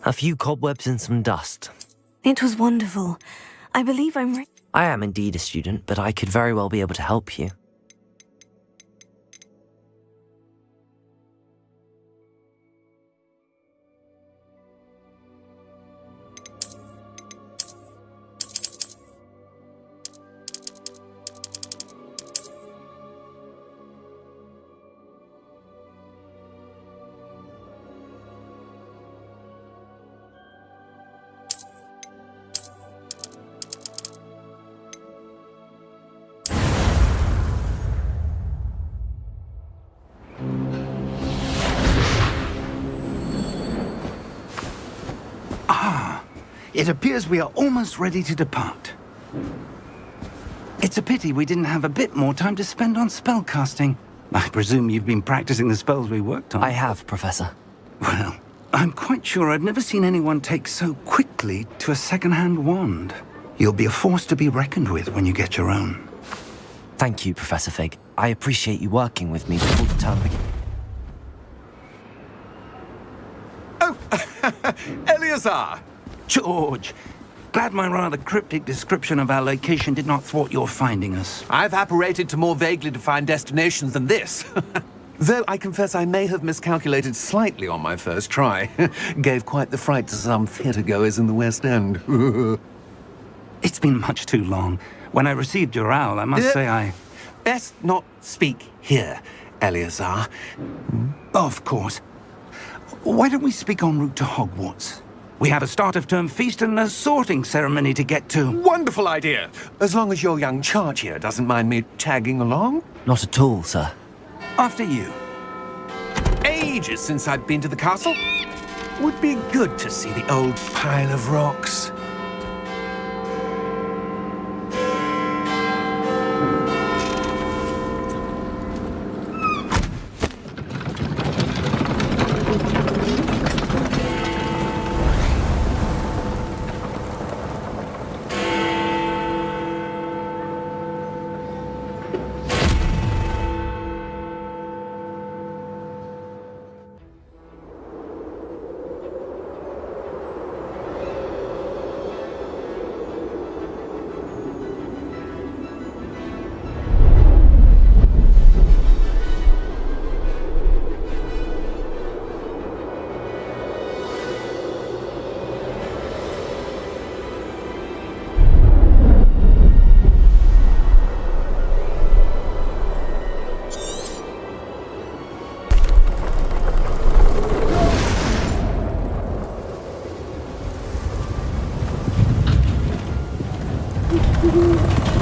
A few cobwebs and some dust. It was wonderful. I believe I'm I am indeed a student, but I could very well be able to help you. It appears we are almost ready to depart. It's a pity we didn't have a bit more time to spend on spellcasting. I presume you've been practicing the spells we worked on. I have, Professor. Well, I'm quite sure I've never seen anyone take so quickly to a second-hand wand. You'll be a force to be reckoned with when you get your own. Thank you, Professor Fig. I appreciate you working with me before the term begins. Oh, Eleazar! George, glad my rather cryptic description of our location did not thwart your finding us. I've apparated to more vaguely defined destinations than this. Though I confess I may have miscalculated slightly on my first try. Gave quite the fright to some theatre-goers in the West End. It's been much too long. When I received your owl, I must say I... Best not speak here, Eleazar. Of course. Why don't we speak en route to Hogwarts? We have a start-of-term feast and a sorting ceremony to get to. Wonderful idea! As long as your young charge here doesn't mind me tagging along. Not at all, sir. After you. Ages since I'd been to the castle. Would be good to see the old pile of rocks.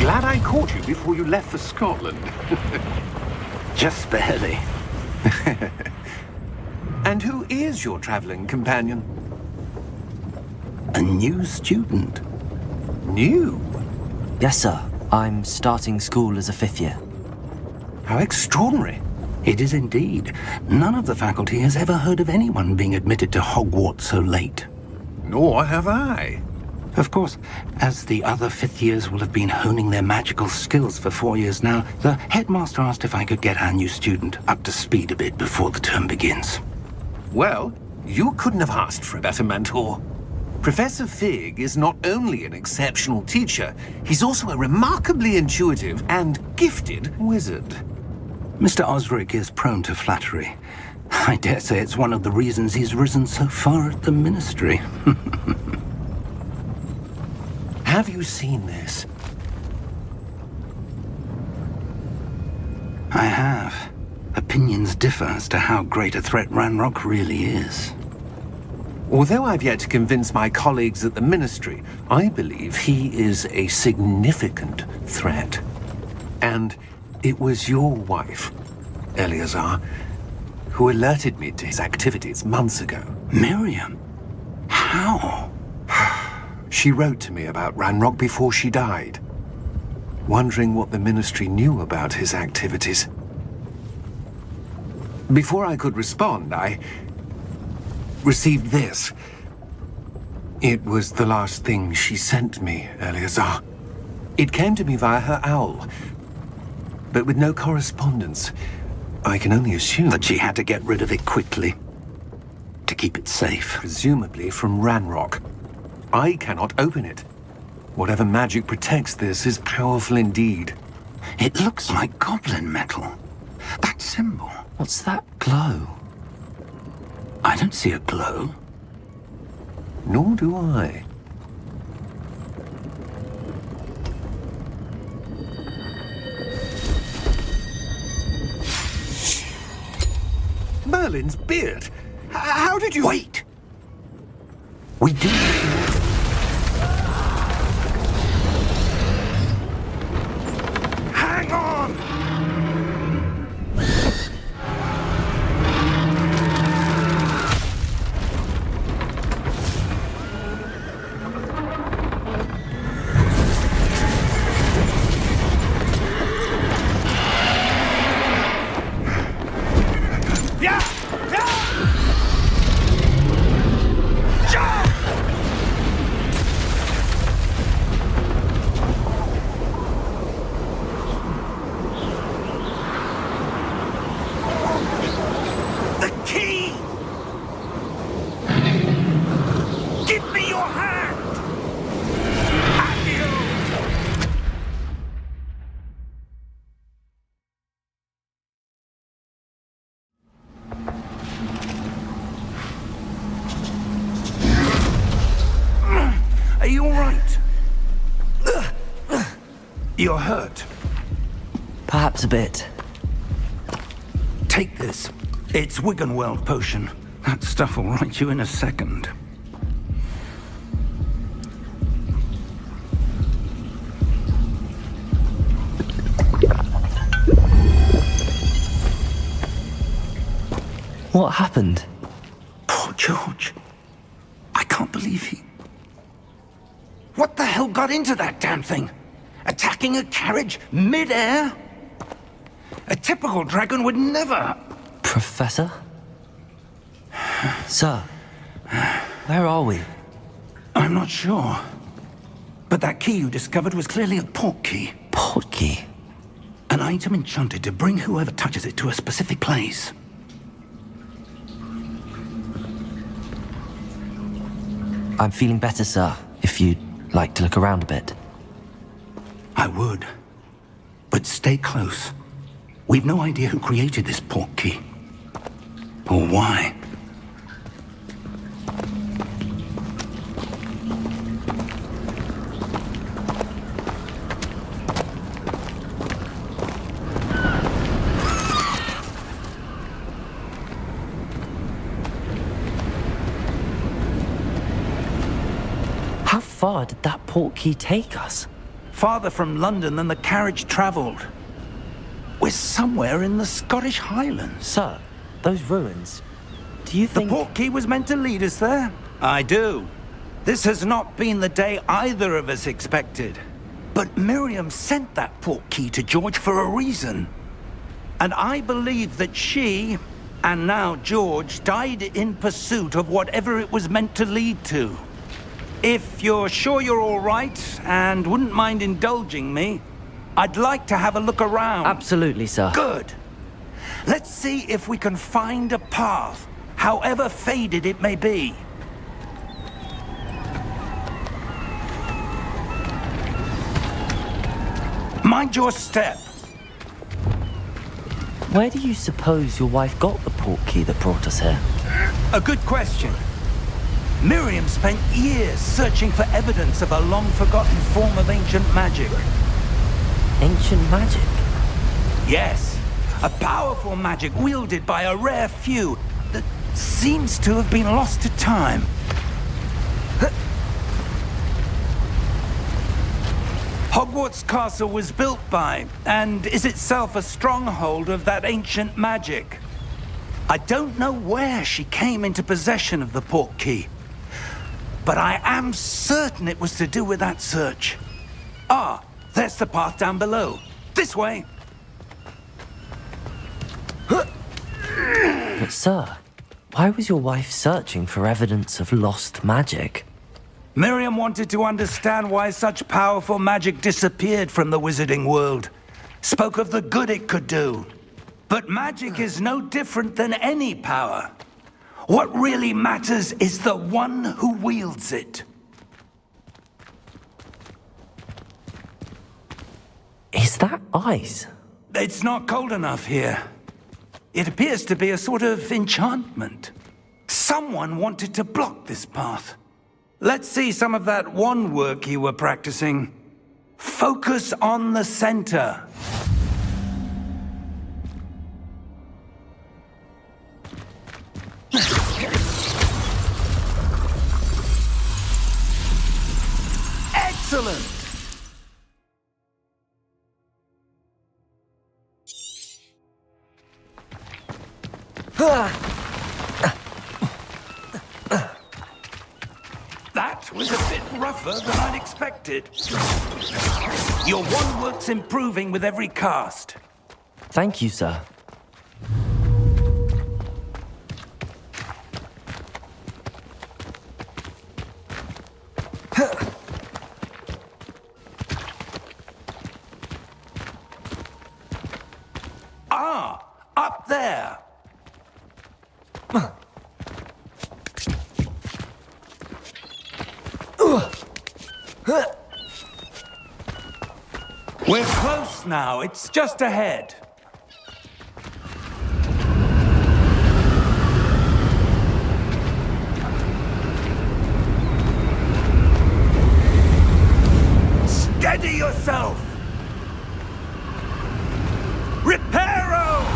Glad I caught you before you left for Scotland. Just barely. And who is your traveling companion? A new student. New? Yes, sir. I'm starting school as a 5th year. How extraordinary. It is indeed. None of the faculty has ever heard of anyone being admitted to Hogwarts so late. Nor have I. Of course, as the other 5th years will have been honing their magical skills for 4 years now, the headmaster asked if I could get our new student up to speed a bit before the term begins. Well, you couldn't have asked for a better mentor. Professor Fig is not only an exceptional teacher, he's also a remarkably intuitive and gifted wizard. Mr. Osric is prone to flattery. I dare say it's one of the reasons he's risen so far at the ministry. Have you seen this? I have. Opinions differ as to how great a threat Ranrock really is. Although I've yet to convince my colleagues at the Ministry, I believe he is a significant threat. And it was your wife, Eleazar, who alerted me to his activities months ago. Miriam? How? She wrote to me about Ranrock before she died, wondering what the Ministry knew about his activities. Before I could respond, I received this. It was the last thing she sent me, Eleazar. It came to me via her owl, but with no correspondence. I can only assume that she had to get rid of it quickly. to keep it safe. Presumably from Ranrock. I cannot open it. Whatever magic protects this is powerful indeed. It looks like goblin metal. That symbol. What's that glow? I don't see a glow. Nor do I. Merlin's beard! How did you... Wait! We do... Hang on! You're hurt. Perhaps a bit. Take this. It's Wiggenweld potion. That stuff will right you in a second. What happened? Poor George. I can't believe he... What the hell got into that damn thing? Attacking a carriage mid-air? A typical dragon would never... Professor? Sir, where are we? I'm not sure. But that key you discovered was clearly a port key. Port key? An item enchanted to bring whoever touches it to a specific place. I'm feeling better, sir, if you'd like to look around a bit. I would. But stay close. We've no idea who created this port key. Or why. How far did that port key take us? Farther from London than the carriage travelled. We're somewhere in the Scottish Highlands. Sir, those ruins, do you think... The port key was meant to lead us there? I do. This has not been the day either of us expected. But Miriam sent that port key to George for a reason. And I believe that she, and now George, died in pursuit of whatever it was meant to lead to. If you're sure you're all right and wouldn't mind indulging me, I'd like to have a look around. Absolutely, sir. Good. Let's see if we can find a path, however faded it may be. Mind your step. Where do you suppose your wife got the port key that brought us here? A good question. Miriam spent years searching for evidence of a long-forgotten form of ancient magic. Ancient magic? Yes, a powerful magic wielded by a rare few that seems to have been lost to time. Hogwarts Castle was built by, and is itself a stronghold of that ancient magic. I don't know where she came into possession of the port key, but I am certain it was to do with that search. Ah, there's the path down below. This way. But sir, why was your wife searching for evidence of lost magic? Miriam wanted to understand why such powerful magic disappeared from the wizarding world. Spoke of the good it could do. But magic is no different than any power. What really matters is the one who wields it. Is that ice? It's not cold enough here. It appears to be a sort of enchantment. Someone wanted to block this path. Let's see some of that wand work you were practicing. Focus on the center. Excellent! That was a bit rougher than I'd expected. Your wand work's improving with every cast. Thank you, sir. Ah, up there. We're close now. It's just ahead. Steady yourself. Reparo!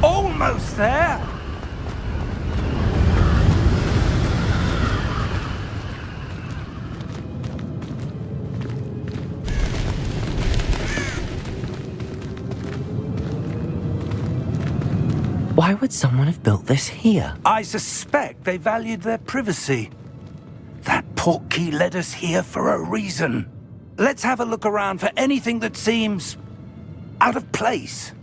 Almost there. Why would someone have built this here? I suspect they valued their privacy. That portkey led us here for a reason. Let's have a look around for anything that seems out of place.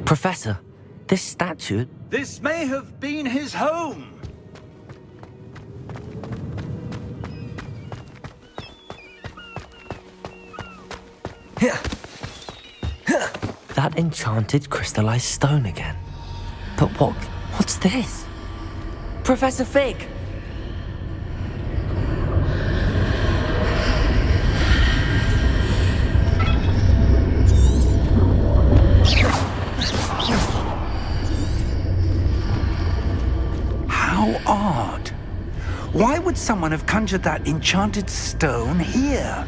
Professor, this statue... This may have been his home. That enchanted crystallized stone again. But what's this? Professor Fig! How odd. Why would someone have conjured that enchanted stone here?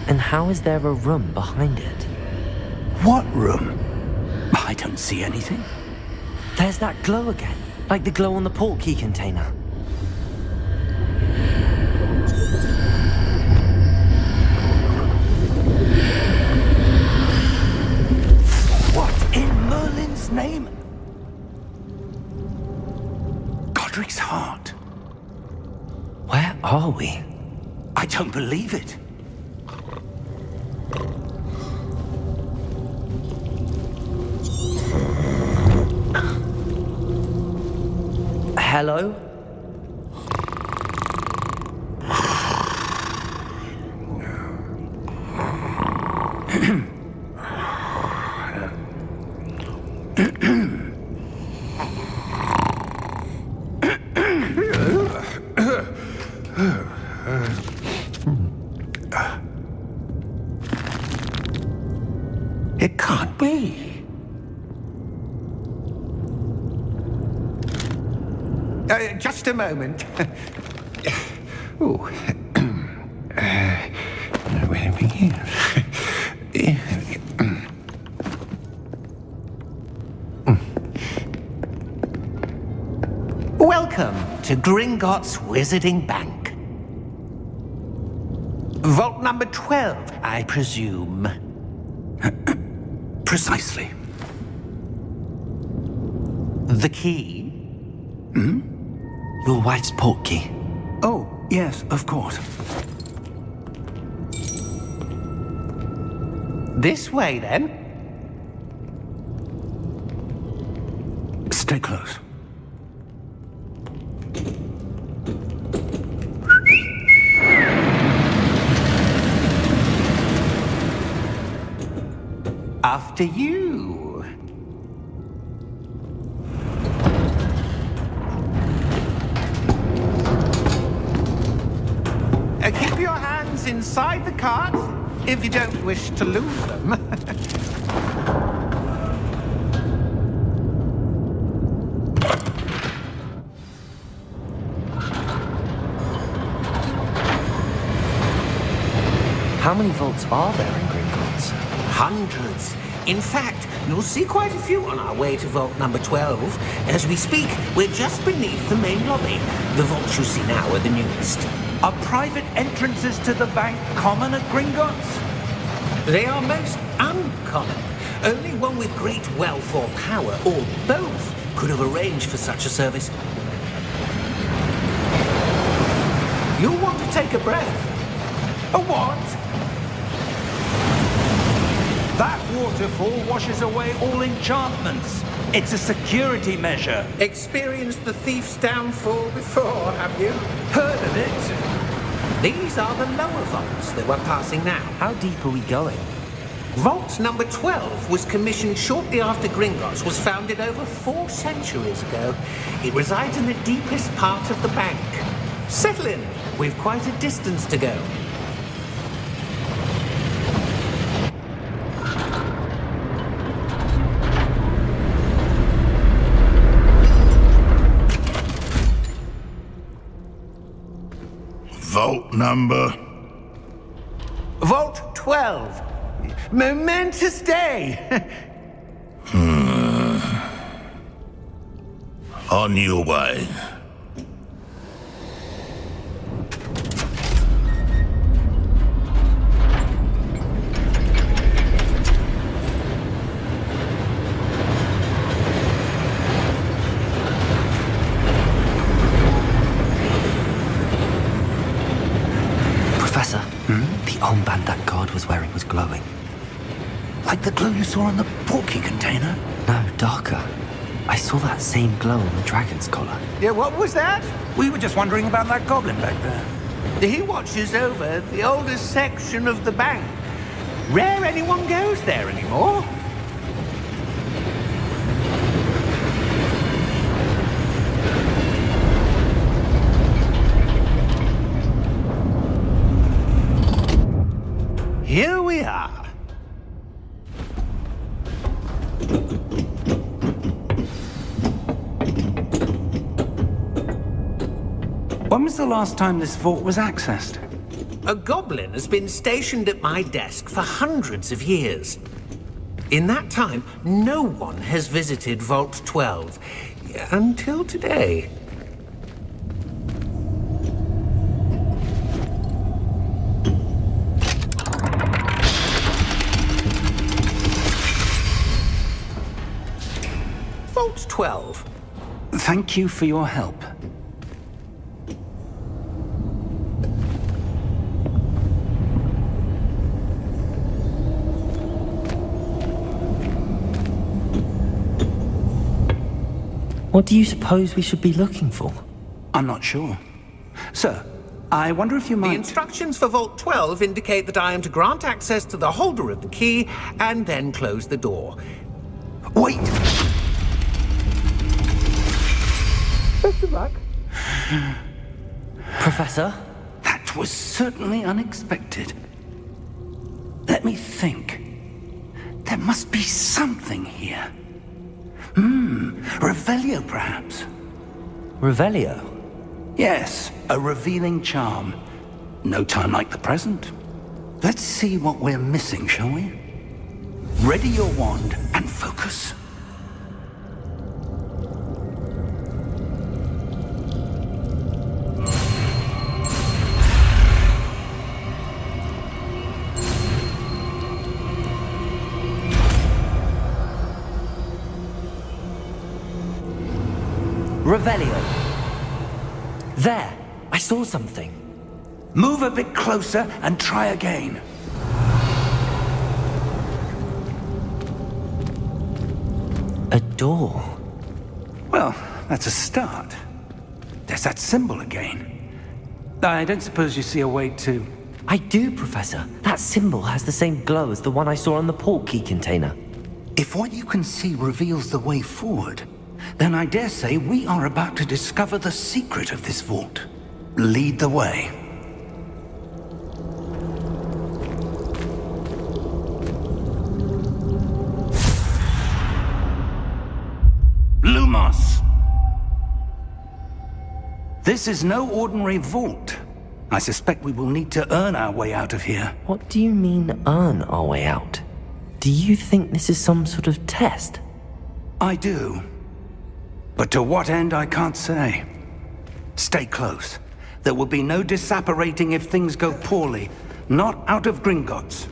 And how is there a room behind it? What room? I don't see anything. There's that glow again, like the glow on the portkey container. What in Merlin's name? Godric's heart. Where are we? I don't believe it. Hello? It can't be. Just a moment. Oh. Where are we here? Welcome to Gringotts Wizarding Bank. Vault number 12, I presume. Precisely. The key? Your wife's portkey. Oh, yes, of course. This way, then. Stay close. After you. Keep your hands inside the cart if you don't wish to lose them. How many vaults are there in Gringotts? Hundreds. In fact, you'll see quite a few on our way to vault number 12. As we speak, we're just beneath the main lobby. The vaults you see now are the newest. Are private entrances to the bank common at Gringotts? They are most uncommon. Only one with great wealth or power, or both, could have arranged for such a service. You'll want to take a breath. A what? That waterfall washes away all enchantments. It's a security measure. Experienced the thief's downfall before, have you? Heard of it? These are the lower vaults that we're passing now. How deep are we going? Vault number 12 was commissioned shortly after Gringotts was founded over 4 centuries ago. It resides in the deepest part of the bank. Settle in. We've quite a distance to go. Vault number? Vault 12. Momentous day. On your way. Professor, the armband that guard was wearing was glowing. Like the glow you saw on the portkey container? No, darker. I saw that same glow on the dragon's collar. Yeah, what was that? We were just wondering about that goblin back there. He watches over the oldest section of the bank. Rare anyone goes there anymore. Here we are. When was the last time this vault was accessed? A goblin has been stationed at my desk for hundreds of years. In that time, no one has visited Vault 12 until today. Vault 12. Thank you for your help. What do you suppose we should be looking for? I'm not sure. Sir, I wonder if you The might... instructions for Vault 12 indicate that I am to grant access to the holder of the key and then close the door. Wait! Best of luck. Professor? That was certainly unexpected. Let me think. There must be something here. Revelio, perhaps? Revelio? Yes, a revealing charm. No time like the present. Let's see what we're missing, shall we? Ready your wand and focus. saw something. Move a bit closer and try again. A door. Well, that's a start. There's that symbol again. I don't suppose you see a way to... I do, Professor. That symbol has the same glow as the one I saw on the port key container. If what you can see reveals the way forward, then I dare say we are about to discover the secret of this vault. Lead the way. Lumos! This is no ordinary vault. I suspect we will need to earn our way out of here. What do you mean, earn our way out? Do you think this is some sort of test? I do. But to what end, I can't say. Stay close. There will be no disapparating if things go poorly. Not out of Gringotts.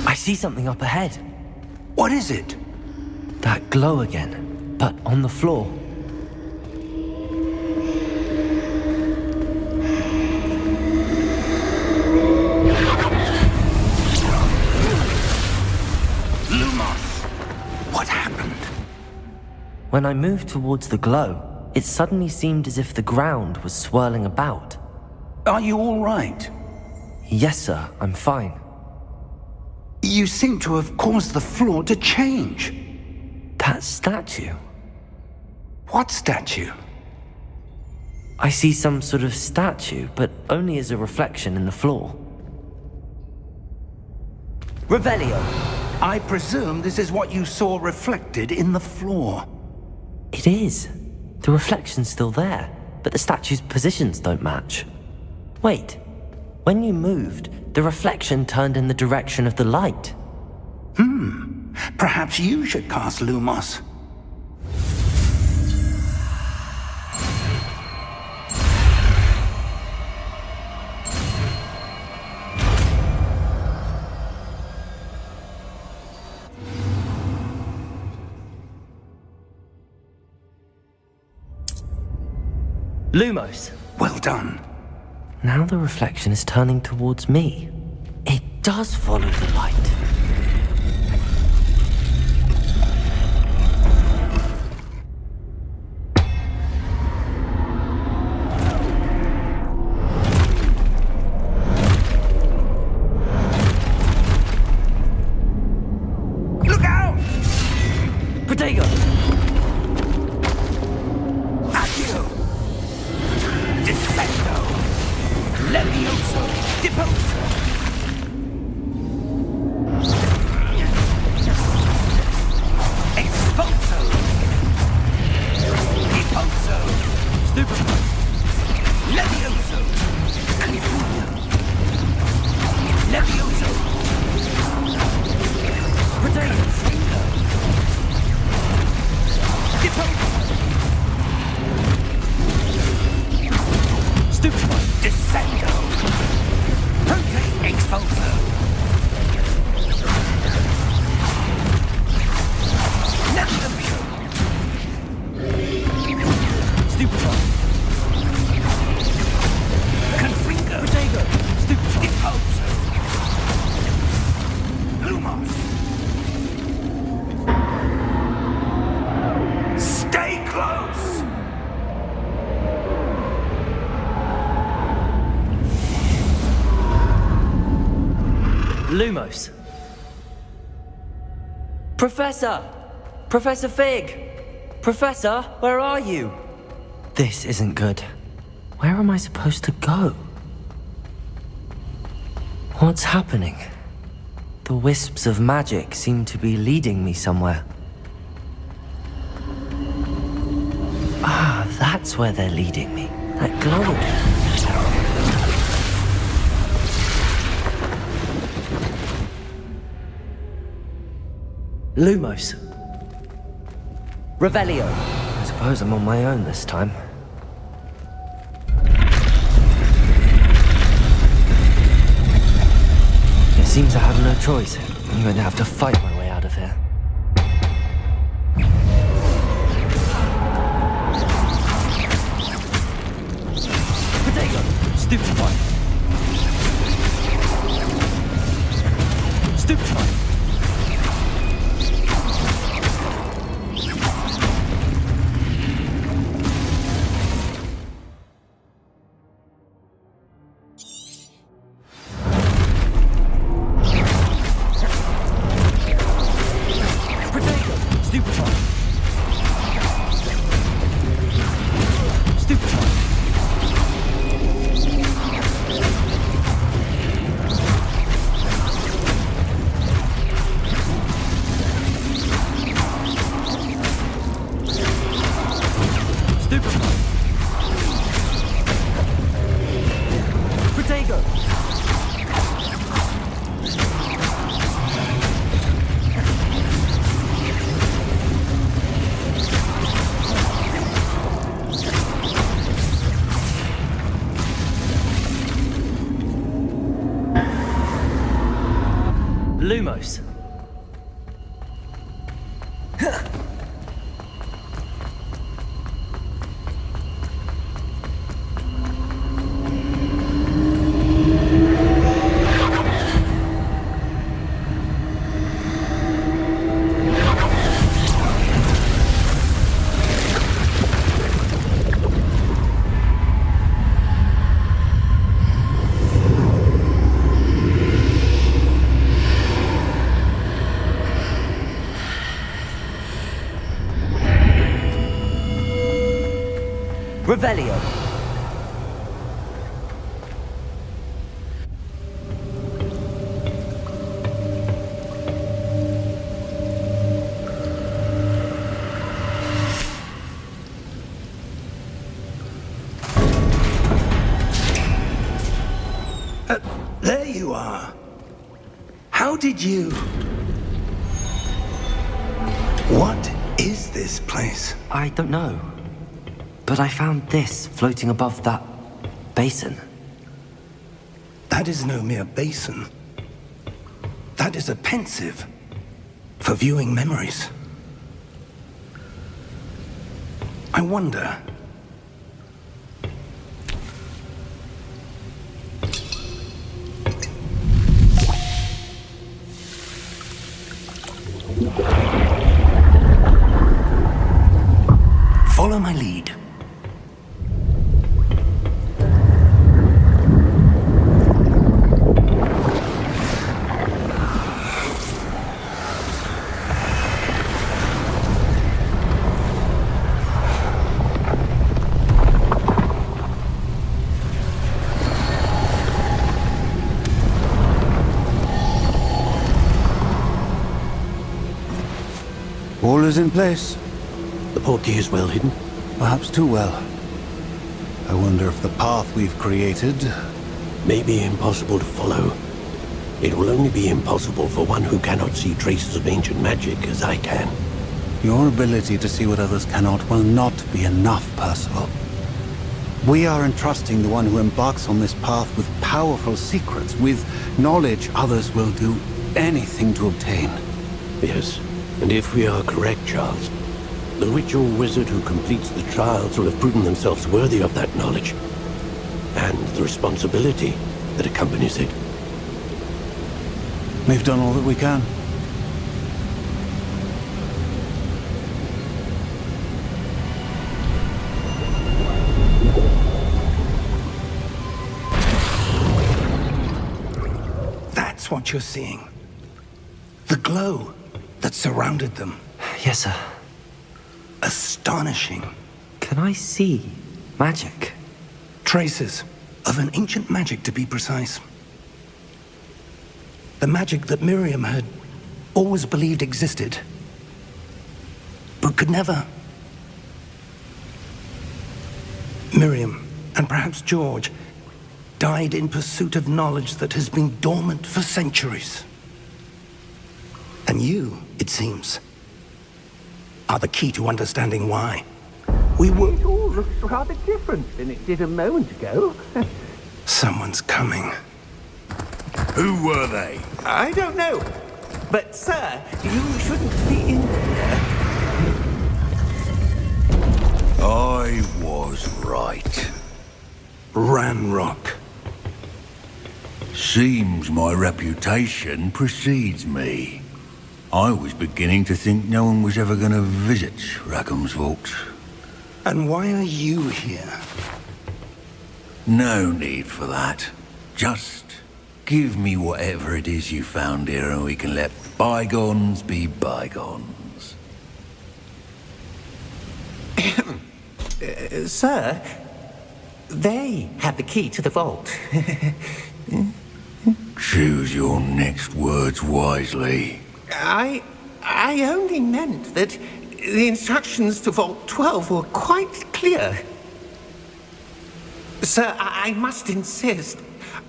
I see something up ahead. What is it? That glow again, but on the floor. Lumos! What happened? When I moved towards the glow, it suddenly seemed as if the ground was swirling about. Are you all right? Yes, sir, I'm fine. You seem to have caused the floor to change. That statue. What statue? I see some sort of statue, but only as a reflection in the floor. Revelio! I presume this is what you saw reflected in the floor. It is. The reflection's still there, but the statue's positions don't match. Wait. When you moved, the reflection turned in the direction of the light. Perhaps you should cast Lumos. Lumos! Well done. Now the reflection is turning towards me. It does follow the light. Look out! Protego! Accio! Descendo! Levioso! Deposo! Expulso! Deposo! Stupid! Levioso! Confuso! Levioso! Protego! Deposo! Stupid! Descendo! Prote expulso! Levioso! Stupid! Confringo! Protego! Stupid! Deposo! Lumos! Stay close! Lumos. Professor! Professor Fig! Professor, where are you? This isn't good. Where am I supposed to go? What's happening? The wisps of magic seem to be leading me somewhere. Ah, that's where they're leading me. That glow again. Lumos. Revelio. I suppose I'm on my own this time. Seems I have no choice. I'm going to have to fight my way out of here. Potato! Stupefy! Stupefy! Lumos. Revelio. There you are. How did you... What is this place? I don't know. But I found this floating above that basin. That is no mere basin. That is a pensive for viewing memories. I wonder... Follow my lead. All is in place. The portkey is well hidden. Perhaps too well. I wonder if the path we've created... may be impossible to follow. It will only be impossible for one who cannot see traces of ancient magic as I can. Your ability to see what others cannot will not be enough, Percival. We are entrusting the one who embarks on this path with powerful secrets, with knowledge others will do anything to obtain. Yes, and if we are correct, Charles, the witch or wizard who completes the trials will have proven themselves worthy of that knowledge, and the responsibility that accompanies it. We've done all that we can. That's what you're seeing. The glow that surrounded them. Yes, sir. Astonishing. Can I see magic? Traces of an ancient magic, to be precise. The magic that Miriam had always believed existed, but could never. Miriam, and perhaps George, died in pursuit of knowledge that has been dormant for centuries. And you, it seems, are the key to understanding why. It all looks rather different than it did a moment ago. Someone's coming. Who were they? I don't know. But, sir, you shouldn't be in here. I was right. Ranrock. Seems my reputation precedes me. I was beginning to think no one was ever going to visit Rackham's vault. And why are you here? No need for that. Just give me whatever it is you found here and we can let bygones be bygones. Sir, they have the key to the vault. Choose your next words wisely. I only meant that the instructions to Vault 12 were quite clear. Sir, I must insist.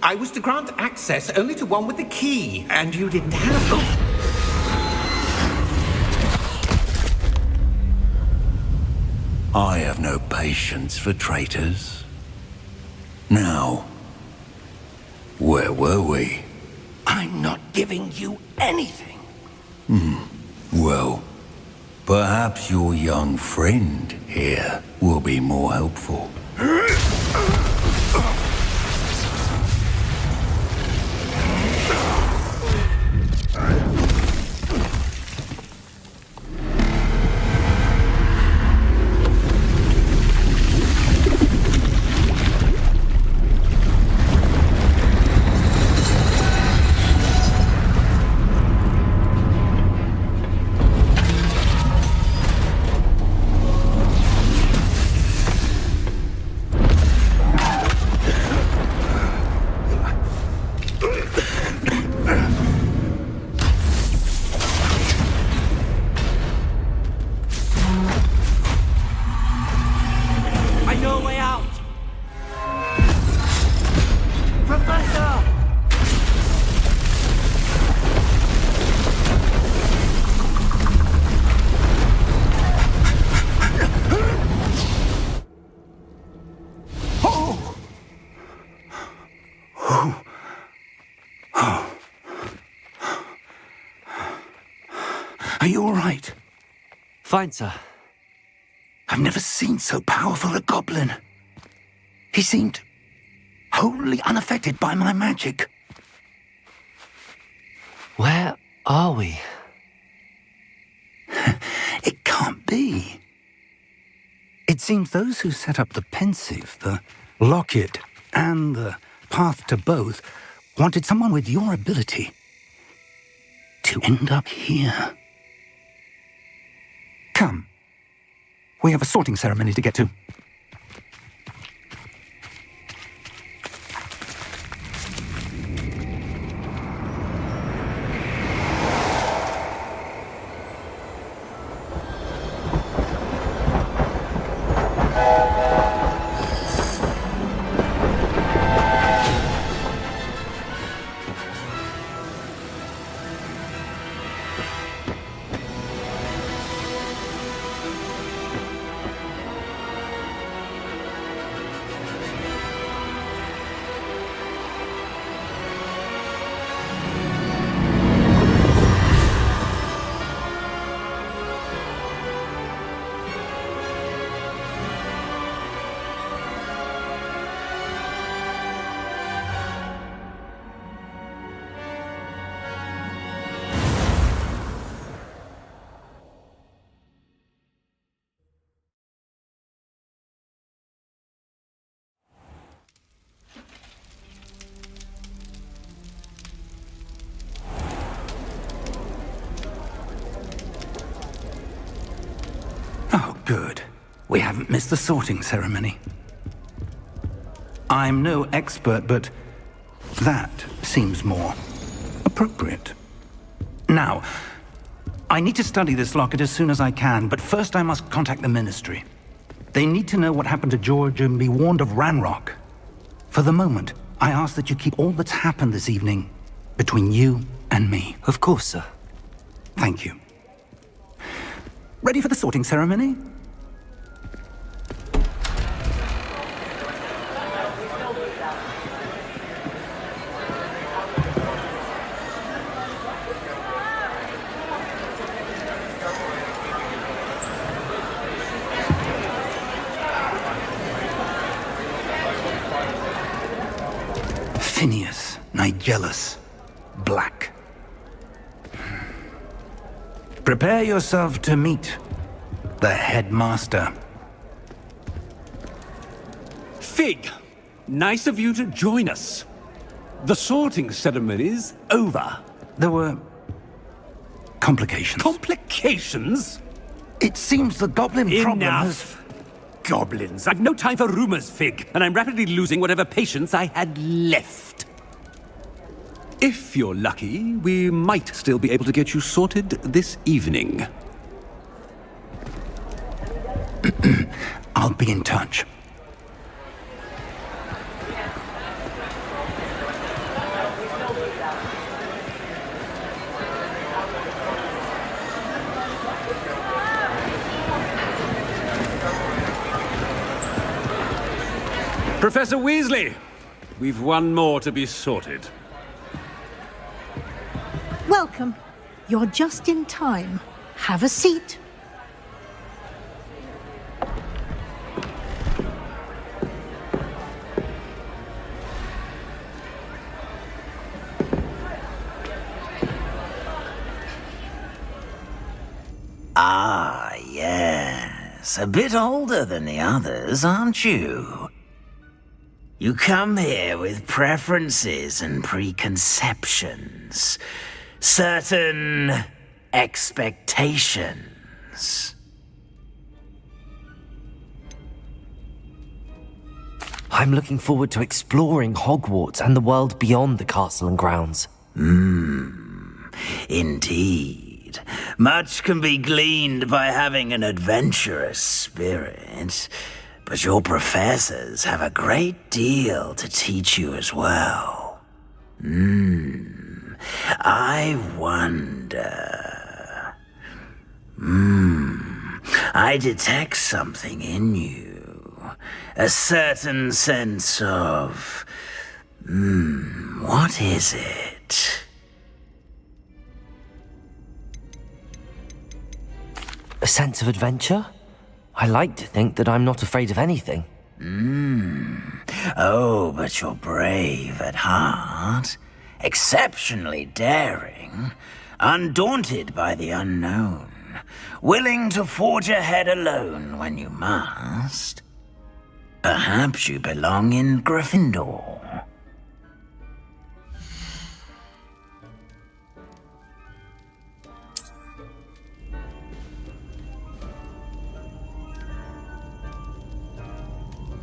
I was to grant access only to one with the key, and you didn't have them. I have no patience for traitors. Now, where were we? I'm not giving you anything. Well, perhaps your young friend here will be more helpful. Are you all right? Fine, sir. I've never seen so powerful a goblin. He seemed wholly unaffected by my magic. Where are we? It can't be. It seems those who set up the pensive, the locket, and the path to both wanted someone with your ability to end up here. Come. We have a sorting ceremony to get to. Oh, good. We haven't missed the sorting ceremony. I'm no expert, but that seems more appropriate. Now, I need to study this locket as soon as I can, but first I must contact the Ministry. They need to know what happened to George and be warned of Ranrock. For the moment, I ask that you keep all that's happened this evening between you and me. Of course, sir. Thank you. Ready for the sorting ceremony? Phineas, Nigellus, Black. Prepare yourself to meet the headmaster. Fig, nice of you to join us. The sorting ceremony's over. There were complications. Complications? It seems the goblin problem has... Enough! Goblins. I've no time for rumors, Fig, and I'm rapidly losing whatever patience I had left. If you're lucky, we might still be able to get you sorted this evening. I'll be in touch. Professor Weasley, we've one more to be sorted. Welcome. You're just in time. Have a seat. Ah, yes. A bit older than the others, aren't you? You come here with preferences and preconceptions. Certain expectations. I'm looking forward to exploring Hogwarts and the world beyond the castle and grounds. Indeed. Much can be gleaned by having an adventurous spirit. But your professors have a great deal to teach you as well. I wonder... I detect something in you. A certain sense of... what is it? A sense of adventure? I like to think that I'm not afraid of anything. Oh, but you're brave at heart. Exceptionally daring. Undaunted by the unknown. Willing to forge ahead alone when you must. Perhaps you belong in Gryffindor.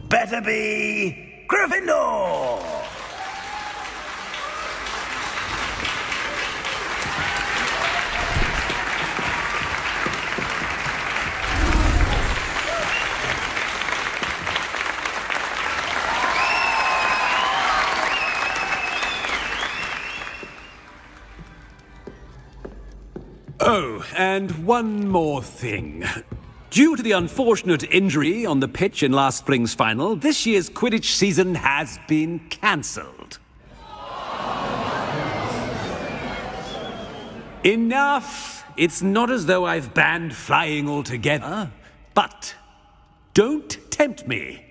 Better be Gryffindor! Oh, and one more thing. Due to the unfortunate injury on the pitch in last spring's final, this year's Quidditch season has been cancelled. Enough! It's not as though I've banned flying altogether, but don't tempt me.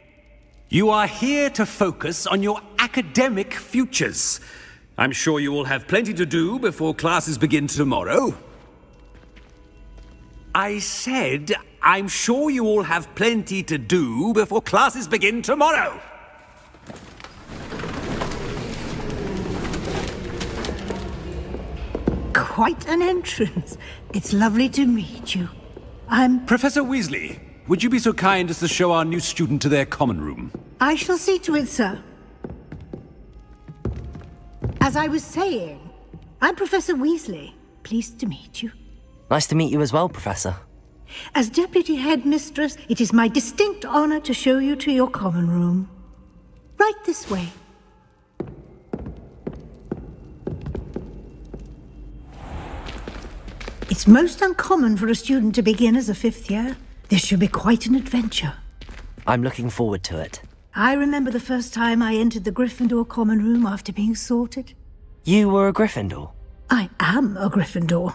You are here to focus on your academic futures. I'm sure you will have plenty to do before classes begin tomorrow. I said, I'm sure you all have plenty to do before classes begin tomorrow. Quite an entrance. It's lovely to meet you. I'm... Professor Weasley, would you be so kind as to show our new student to their common room? I shall see to it, sir. As I was saying, I'm Professor Weasley. Pleased to meet you. Nice to meet you as well, Professor. As Deputy Headmistress, it is my distinct honor to show you to your common room. Right this way. It's most uncommon for a student to begin as a fifth year. This should be quite an adventure. I'm looking forward to it. I remember the first time I entered the Gryffindor common room after being sorted. You were a Gryffindor? I am a Gryffindor.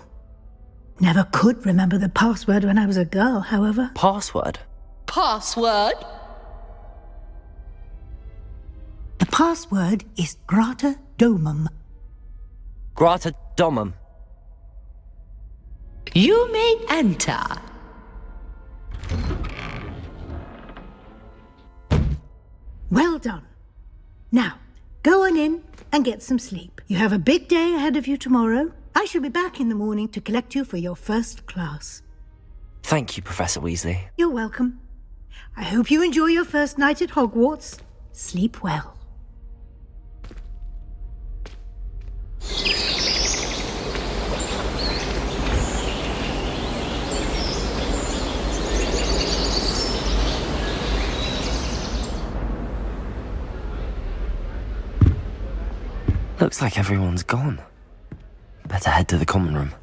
Never could remember the password when I was a girl, however. Password? Password? The password is Grata Domum. Grata Domum. You may enter. Well done. Now, go on in and get some sleep. You have a big day ahead of you tomorrow. I shall be back in the morning to collect you for your first class. Thank you, Professor Weasley. You're welcome. I hope you enjoy your first night at Hogwarts. Sleep well. Looks like everyone's gone. Better head to the common room.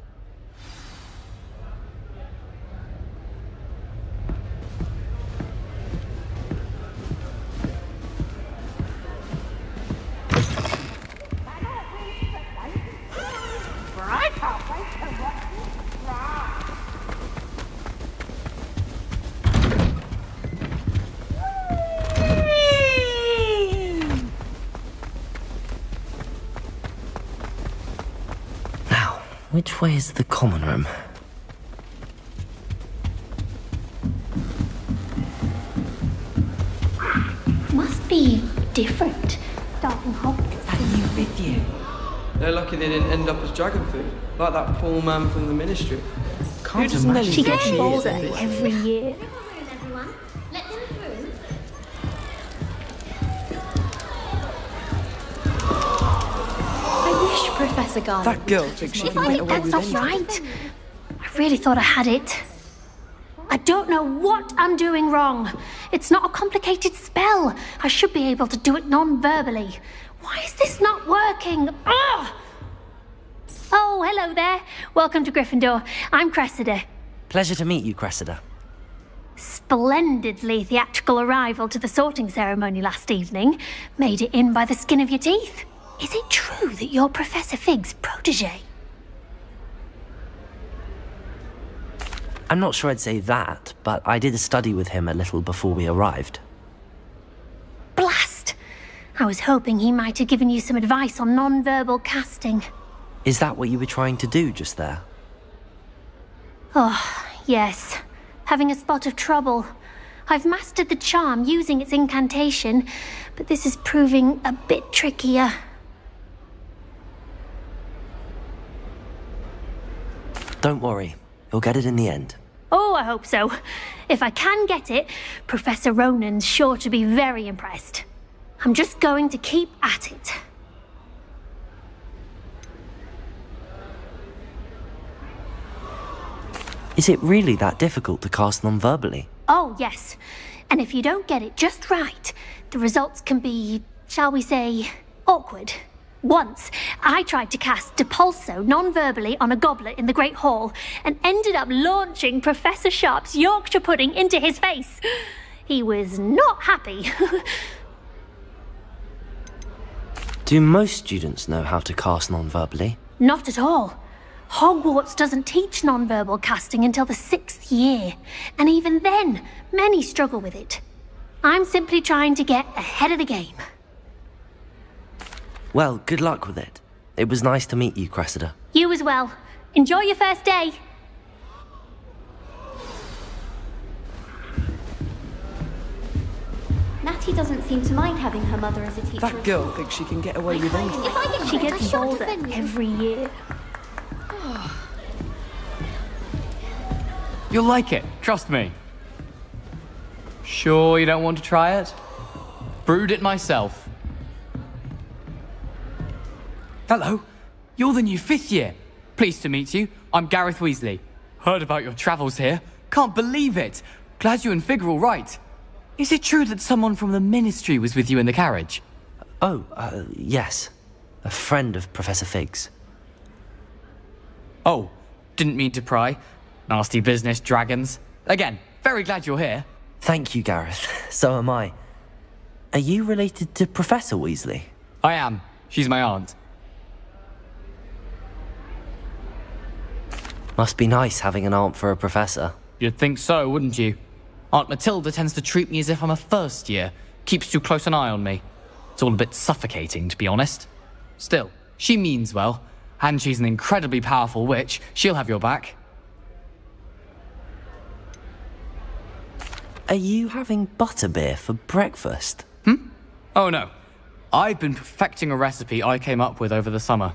Which way is the common room? Must be different. Starting Hogwarts. That new video. They're lucky they didn't end up as dragon food, like that poor man from the ministry. Can't imagine. She gets older every year. Professor Garland. That girl thinks she can get away That's with not anything. right. I really thought I had it. I don't know what I'm doing wrong. It's not a complicated spell. I should be able to do it non-verbally. Why is this not working? Ugh! Oh, hello there. Welcome to Gryffindor. I'm Cressida. Pleasure to meet you, Cressida. Splendidly theatrical arrival to the sorting ceremony last evening. Made it in by the skin of your teeth. Is it true that you're Professor Fig's protege? I'm not sure I'd say that, but I did a study with him a little before we arrived. Blast! I was hoping he might have given you some advice on non-verbal casting. Is that what you were trying to do just there? Oh, yes. Having a spot of trouble. I've mastered the charm using its incantation, but this is proving a bit trickier. Don't worry, you'll get it in the end. Oh, I hope so. If I can get it, Professor Ronan's sure to be very impressed. I'm just going to keep at it. Is it really that difficult to cast non-verbally? Oh, yes. And if you don't get it just right, the results can be, shall we say, awkward. Once, I tried to cast Depulso non-verbally on a goblet in the Great Hall and ended up launching Professor Sharp's Yorkshire pudding into his face. He was not happy. Do most students know how to cast non-verbally? Not at all. Hogwarts doesn't teach non-verbal casting until the 6th year, and even then, many struggle with it. I'm simply trying to get ahead of the game. Well, good luck with it. It was nice to meet you, Cressida. You as well. Enjoy your first day. Natty doesn't seem to mind having her mother as a teacher. That girl thinks she can get away with anything. If I get She caught, I gets shan't older defend you. every year. You'll like it, trust me. Sure you don't want to try it? Brewed it myself. Hello, you're the new 5th year. Pleased to meet you. I'm Gareth Weasley. Heard about your travels here. Can't believe it. Glad you and Fig are all right. Is it true that someone from the Ministry was with you in the carriage? Oh, yes. A friend of Professor Fig's. Oh, didn't mean to pry. Nasty business, dragons. Again, very glad you're here. Thank you, Gareth. So am I. Are you related to Professor Weasley? I am. She's my aunt. Must be nice having an aunt for a professor. You'd think so, wouldn't you? Aunt Matilda tends to treat me as if I'm a first year. Keeps too close an eye on me. It's all a bit suffocating, to be honest. Still, she means well, and she's an incredibly powerful witch. She'll have your back. Are you having butterbeer for breakfast? Oh no. I've been perfecting a recipe I came up with over the summer.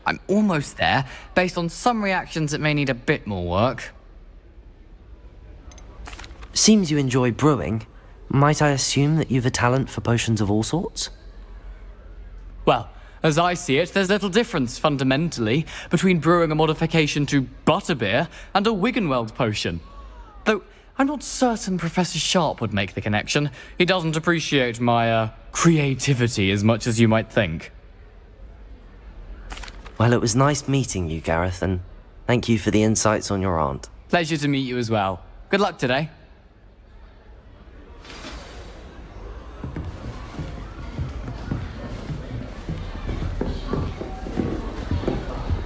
I'm almost there, based on some reactions that may need a bit more work. Seems you enjoy brewing. Might I assume that you've a talent for potions of all sorts? Well, as I see it, there's little difference, fundamentally, between brewing a modification to butterbeer and a Wiggenweld potion. Though, I'm not certain Professor Sharp would make the connection. He doesn't appreciate my, creativity as much as you might think. Well, it was nice meeting you, Gareth, and thank you for the insights on your aunt. Pleasure to meet you as well. Good luck today.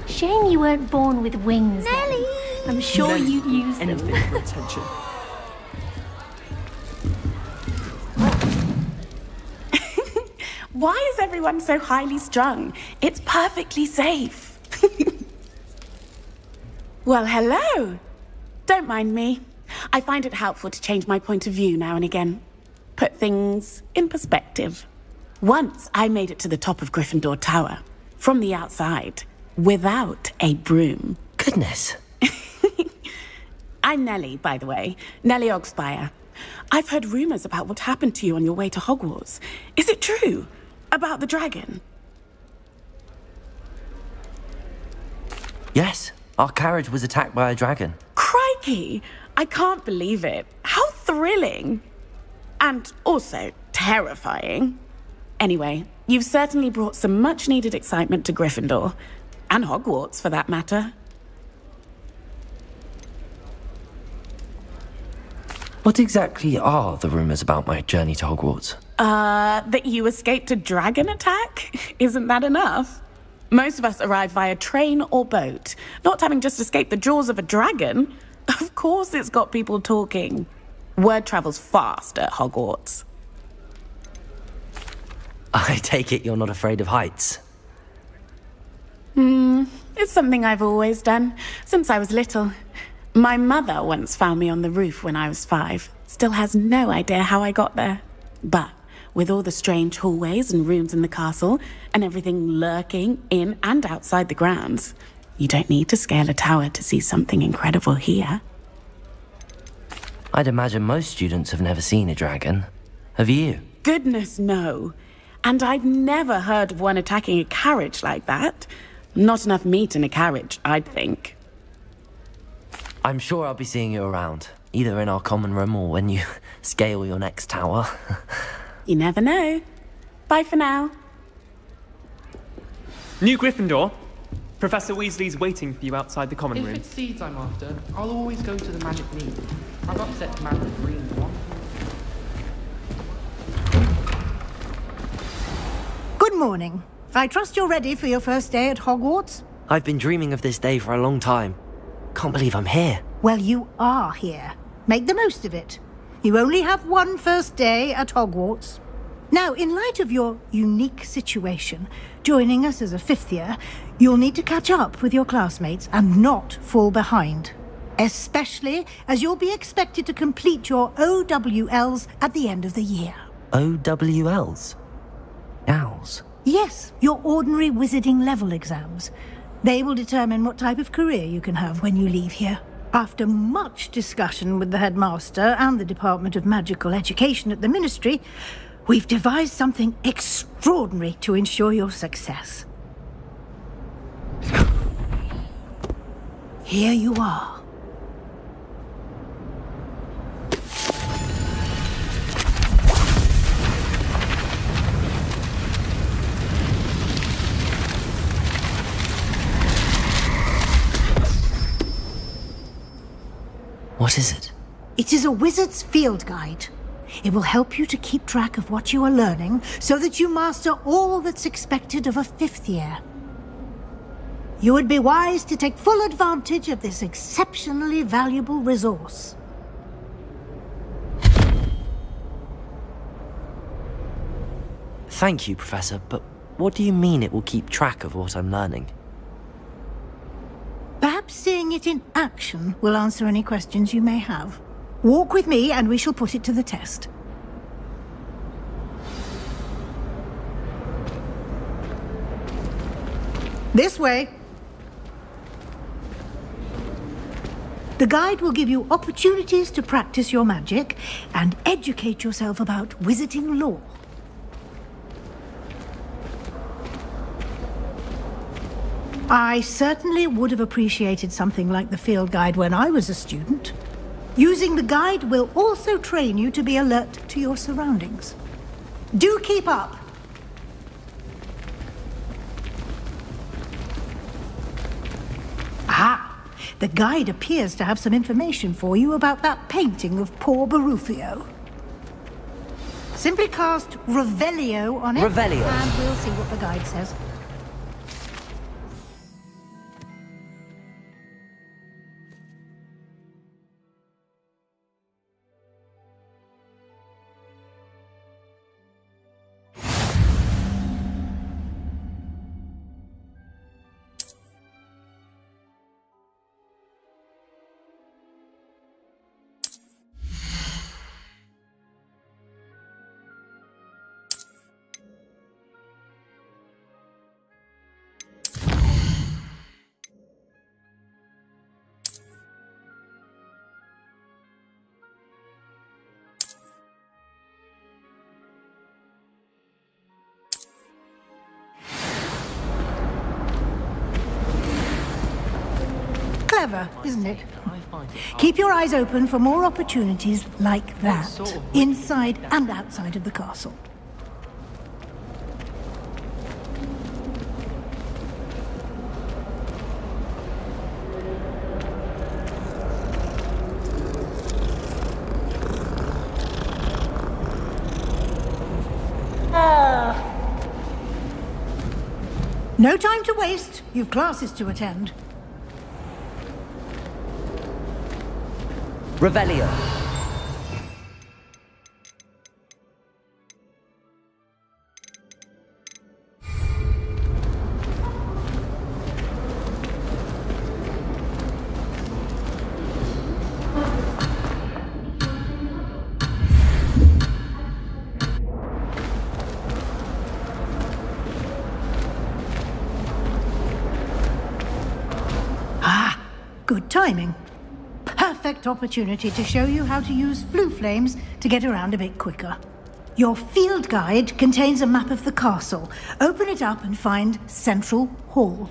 Shame you weren't born with wings. Nelly! I'm sure you'd use them. Anything for attention. Why is everyone so highly strung? It's perfectly safe. Well, hello. Don't mind me. I find it helpful to change my point of view now and again. Put things in perspective. Once I made it to the top of Gryffindor Tower, from the outside, without a broom. Goodness. I'm Nellie, by the way. Nellie Ogspire. I've heard rumors about what happened to you on your way to Hogwarts. Is it true? About the dragon? Yes, our carriage was attacked by a dragon. Crikey! I can't believe it. How thrilling! And also terrifying. Anyway, you've certainly brought some much-needed excitement to Gryffindor. And Hogwarts, for that matter. What exactly are the rumors about my journey to Hogwarts? That you escaped a dragon attack? Isn't that enough? Most of us arrive via train or boat, not having just escaped the jaws of a dragon. Of course it's got people talking. Word travels fast at Hogwarts. I take it you're not afraid of heights? It's something I've always done, since I was little. My mother once found me on the roof when I was 5. Still has no idea how I got there. But with all the strange hallways and rooms in the castle, and everything lurking in and outside the grounds, you don't need to scale a tower to see something incredible here. I'd imagine most students have never seen a dragon. Have you? Goodness, no. And I've never heard of one attacking a carriage like that. Not enough meat in a carriage, I'd think. I'm sure I'll be seeing you around, either in our common room or when you scale your next tower. You never know. Bye for now. New Gryffindor. Professor Weasley's waiting for you outside the common room. If it's seeds I'm after, I'll always go to the magic meat. I've upset Madam Green one. Good morning. I trust you're ready for your first day at Hogwarts? I've been dreaming of this day for a long time. Can't believe I'm here. Well, you are here. Make the most of it. You only have one first day at Hogwarts. Now, in light of your unique situation, joining us as a 5th year, you'll need to catch up with your classmates and not fall behind. Especially as you'll be expected to complete your OWLs at the end of the year. OWLs? Owls? Yes, your ordinary wizarding level exams. They will determine what type of career you can have when you leave here. After much discussion with the headmaster and the Department of Magical Education at the Ministry, we've devised something extraordinary to ensure your success. Here you are. What is it? It is a wizard's field guide. It will help you to keep track of what you are learning so that you master all that's expected of a 5th year. You would be wise to take full advantage of this exceptionally valuable resource. Thank you, Professor, but what do you mean it will keep track of what I'm learning? Perhaps seeing it in action will answer any questions you may have. Walk with me and we shall put it to the test. This way. The guide will give you opportunities to practice your magic and educate yourself about wizarding lore. I certainly would have appreciated something like the field guide when I was a student. Using the guide will also train you to be alert to your surroundings. Do keep up! Ah, the guide appears to have some information for you about that painting of poor Barufio. Simply cast Revelio on it, Revelio. and we'll see what the guide says. Clever, isn't it? Keep your eyes open for more opportunities like that, inside and outside of the castle. No time to waste. You've classes to attend. Revelio. Ah, good timing. Perfect opportunity to show you how to use flue flames to get around a bit quicker. Your field guide contains a map of the castle. Open it up and find Central Hall.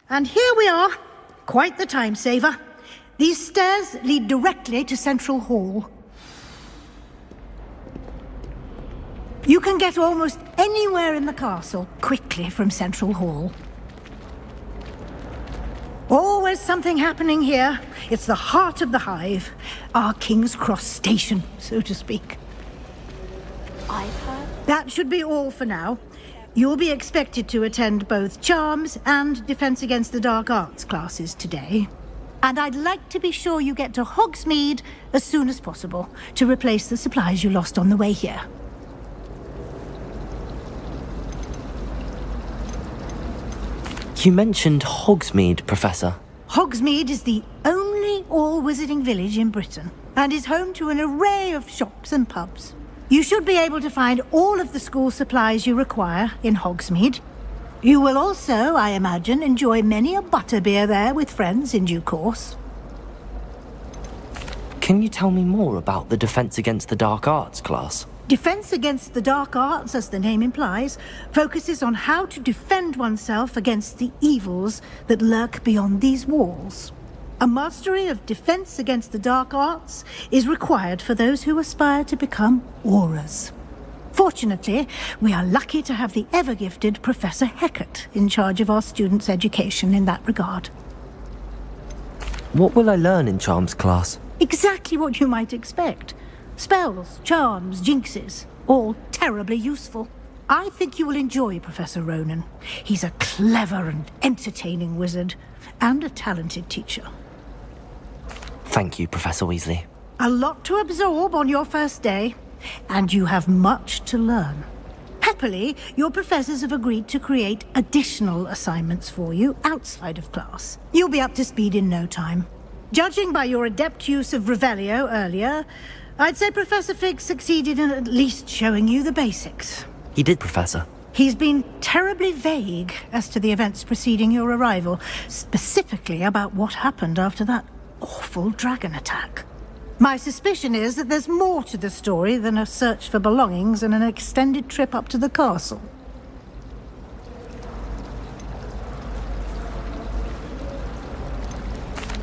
And here we are. Quite the time saver. These stairs lead directly to Central Hall. You can get almost anywhere in the castle quickly from Central Hall. Always something happening here. It's the heart of the hive. Our King's Cross station, so to speak. I've heard. That should be all for now. You'll be expected to attend both Charms and Defense Against the Dark Arts classes today. And I'd like to be sure you get to Hogsmeade as soon as possible to replace the supplies you lost on the way here. You mentioned Hogsmeade, Professor. Hogsmeade is the only all-wizarding village in Britain and is home to an array of shops and pubs. You should be able to find all of the school supplies you require in Hogsmeade. You will also, I imagine, enjoy many a butterbeer there with friends in due course. Can you tell me more about the Defense Against the Dark Arts class? Defense Against the Dark Arts, as the name implies, focuses on how to defend oneself against the evils that lurk beyond these walls. A mastery of Defense Against the Dark Arts is required for those who aspire to become auras. Fortunately, we are lucky to have the ever-gifted Professor Heckert in charge of our students' education in that regard. What will I learn in Charms class? Exactly what you might expect. Spells, charms, jinxes, all terribly useful. I think you will enjoy Professor Ronan. He's a clever and entertaining wizard, and a talented teacher. Thank you, Professor Weasley. A lot to absorb on your first day, and you have much to learn. Happily, your professors have agreed to create additional assignments for you outside of class. You'll be up to speed in no time. Judging by your adept use of Revelio earlier, I'd say Professor Fig succeeded in at least showing you the basics. He did, Professor. He's been terribly vague as to the events preceding your arrival, specifically about what happened after that awful dragon attack. My suspicion is that there's more to the story than a search for belongings and an extended trip up to the castle.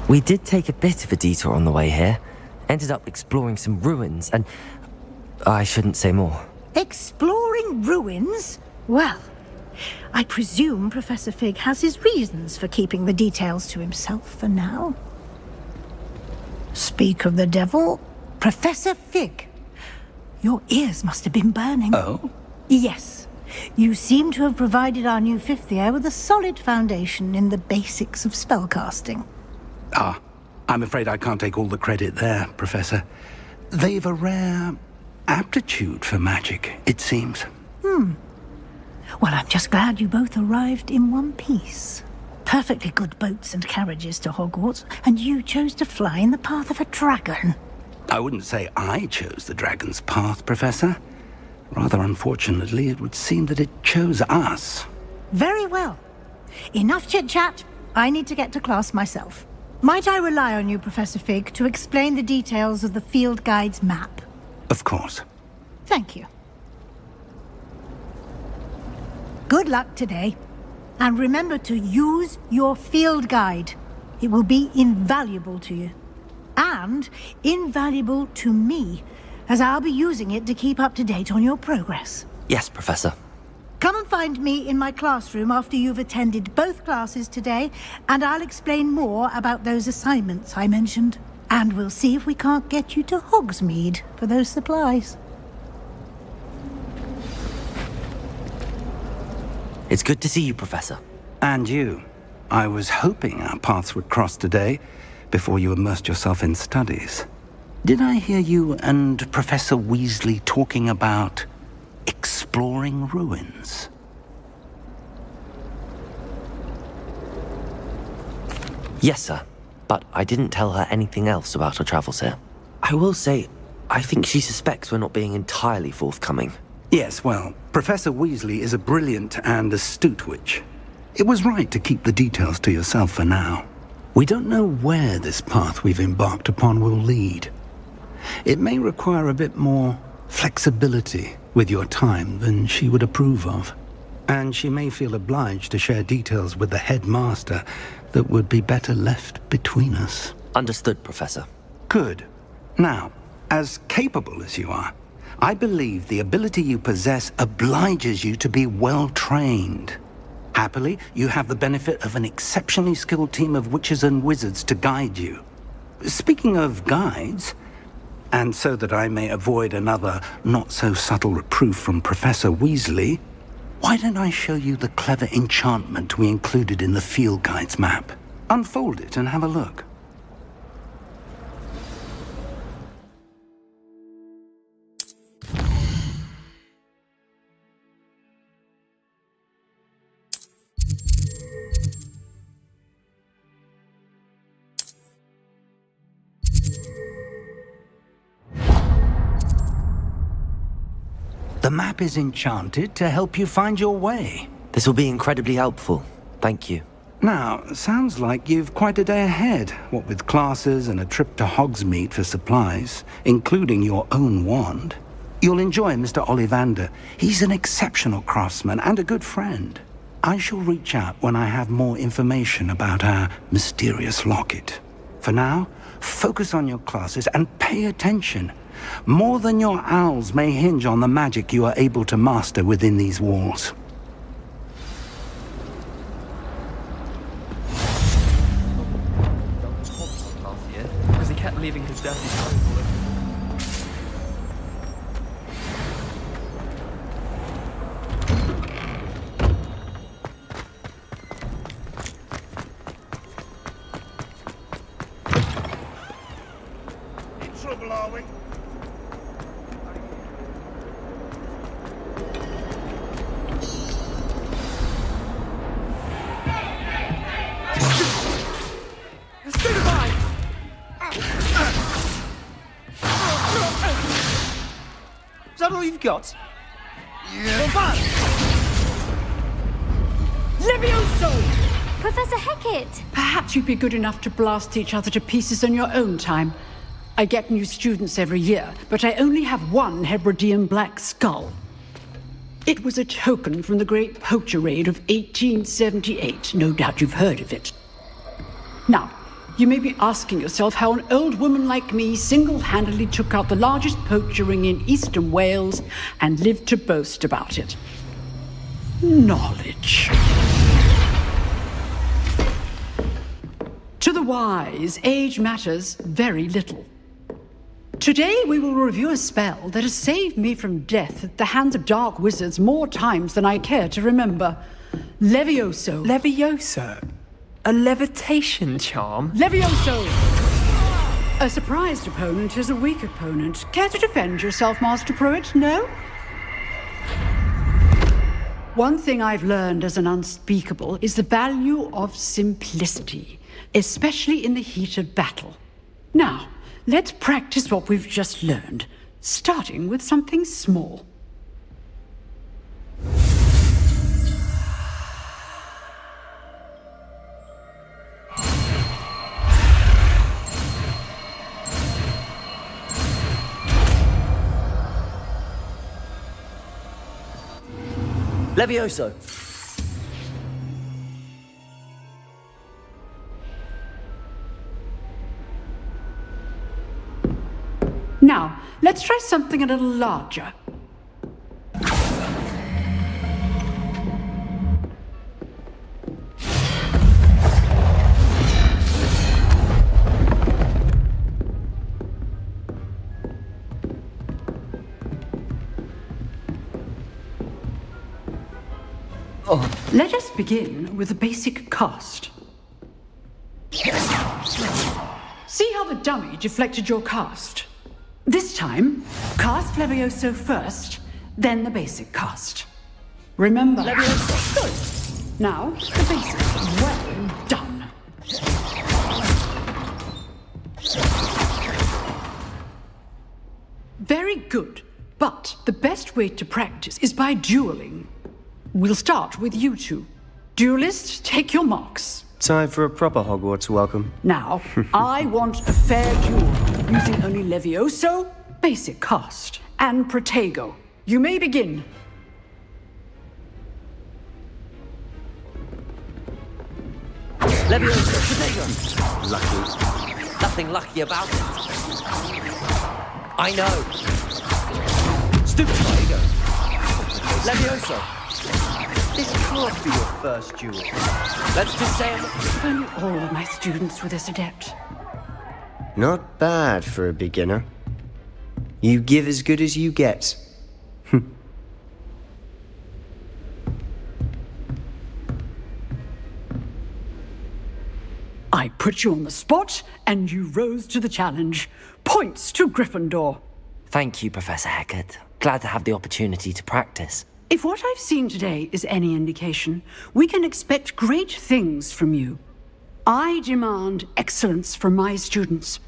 We did take a bit of a detour on the way here. Ended up exploring some ruins and... I shouldn't say more. Exploring ruins? Well, I presume Professor Fig has his reasons for keeping the details to himself for now. Speak of the devil, Professor Fig. Your ears must have been burning. Oh? Yes. You seem to have provided our new fifth year with a solid foundation in the basics of spellcasting. Ah, I'm afraid I can't take all the credit there, Professor. They've a rare aptitude for magic, it seems. Well, I'm just glad you both arrived in one piece. Perfectly good boats and carriages to Hogwarts, and you chose to fly in the path of a dragon. I wouldn't say I chose the dragon's path, Professor. Rather unfortunately, it would seem that it chose us. Very well. Enough chit-chat. I need to get to class myself. Might I rely on you, Professor Fig, to explain the details of the field guide's map? Of course. Thank you. Good luck today. And remember to use your field guide. It will be invaluable to you. And invaluable to me, as I'll be using it to keep up to date on your progress. Yes, Professor. Come and find me in my classroom after you've attended both classes today, and I'll explain more about those assignments I mentioned. And we'll see if we can't get you to Hogsmeade for those supplies. It's good to see you, Professor. And you. I was hoping our paths would cross today, before you immersed yourself in studies. Did I hear you and Professor Weasley talking about exploring ruins? Yes, sir. But I didn't tell her anything else about her travels here. I will say, I think she suspects we're not being entirely forthcoming. Yes, well, Professor Weasley is a brilliant and astute witch. It was right to keep the details to yourself for now. We don't know where this path we've embarked upon will lead. It may require a bit more flexibility with your time than she would approve of. And she may feel obliged to share details with the headmaster that would be better left between us. Understood, Professor. Good. Now, as capable as you are, I believe the ability you possess obliges you to be well-trained. Happily, you have the benefit of an exceptionally skilled team of witches and wizards to guide you. Speaking of guides, and so that I may avoid another not-so-subtle reproof from Professor Weasley, why don't I show you the clever enchantment we included in the field guide's map? Unfold it and have a look. The map is enchanted to help you find your way. This will be incredibly helpful. Thank you. Now, sounds like you've quite a day ahead, what with classes and a trip to Hogsmeade for supplies, including your own wand. You'll enjoy Mr. Ollivander. He's an exceptional craftsman and a good friend. I shall reach out when I have more information about our mysterious locket. For now, focus on your classes and pay attention. More than your owls may hinge on the magic you are able to master within these walls. Because he kept leaving his dirty clothes all over. Is that all you've got? Yeah. Levioso! Professor Hecat! Perhaps you'd be good enough to blast each other to pieces in your own time. I get new students every year, but I only have one Hebridean black skull. It was a token from the Great Poacher Raid of 1878. No doubt you've heard of it. Now, you may be asking yourself how an old woman like me single-handedly took out the largest poacher ring in eastern Wales and lived to boast about it. Knowledge. To the wise, age matters very little. Today we will review a spell that has saved me from death at the hands of dark wizards more times than I care to remember. Levioso. Levioso? A levitation charm? Levioso! A surprised opponent is a weak opponent. Care to defend yourself, Master Pruitt? No? One thing I've learned as an unspeakable is the value of simplicity, especially in the heat of battle. Now, let's practice what we've just learned, starting with something small. Levioso! Now, let's try something a little larger. Let us begin with a basic cast. See how the dummy deflected your cast? This time, cast Levioso first, then the basic cast. Remember, Levioso. Good. Now, the basic. Well done. Very good. But the best way to practice is by dueling. We'll start with you two. Duelists, take your marks. Time for a proper Hogwarts welcome. Now, I want a fair duel, using only Levioso, basic cast, and Protego. You may begin. Levioso, Protego! Lucky. Nothing lucky about it. I know. Stupid Protego. Levioso. This can't be your first duel. Let's just say If only all of my students were this adept. Not bad for a beginner. You give as good as you get. I put you on the spot, and you rose to the challenge. Points to Gryffindor. Thank you, Professor Hecat. Glad to have the opportunity to practice. If what I've seen today is any indication, we can expect great things from you. I demand excellence from my students.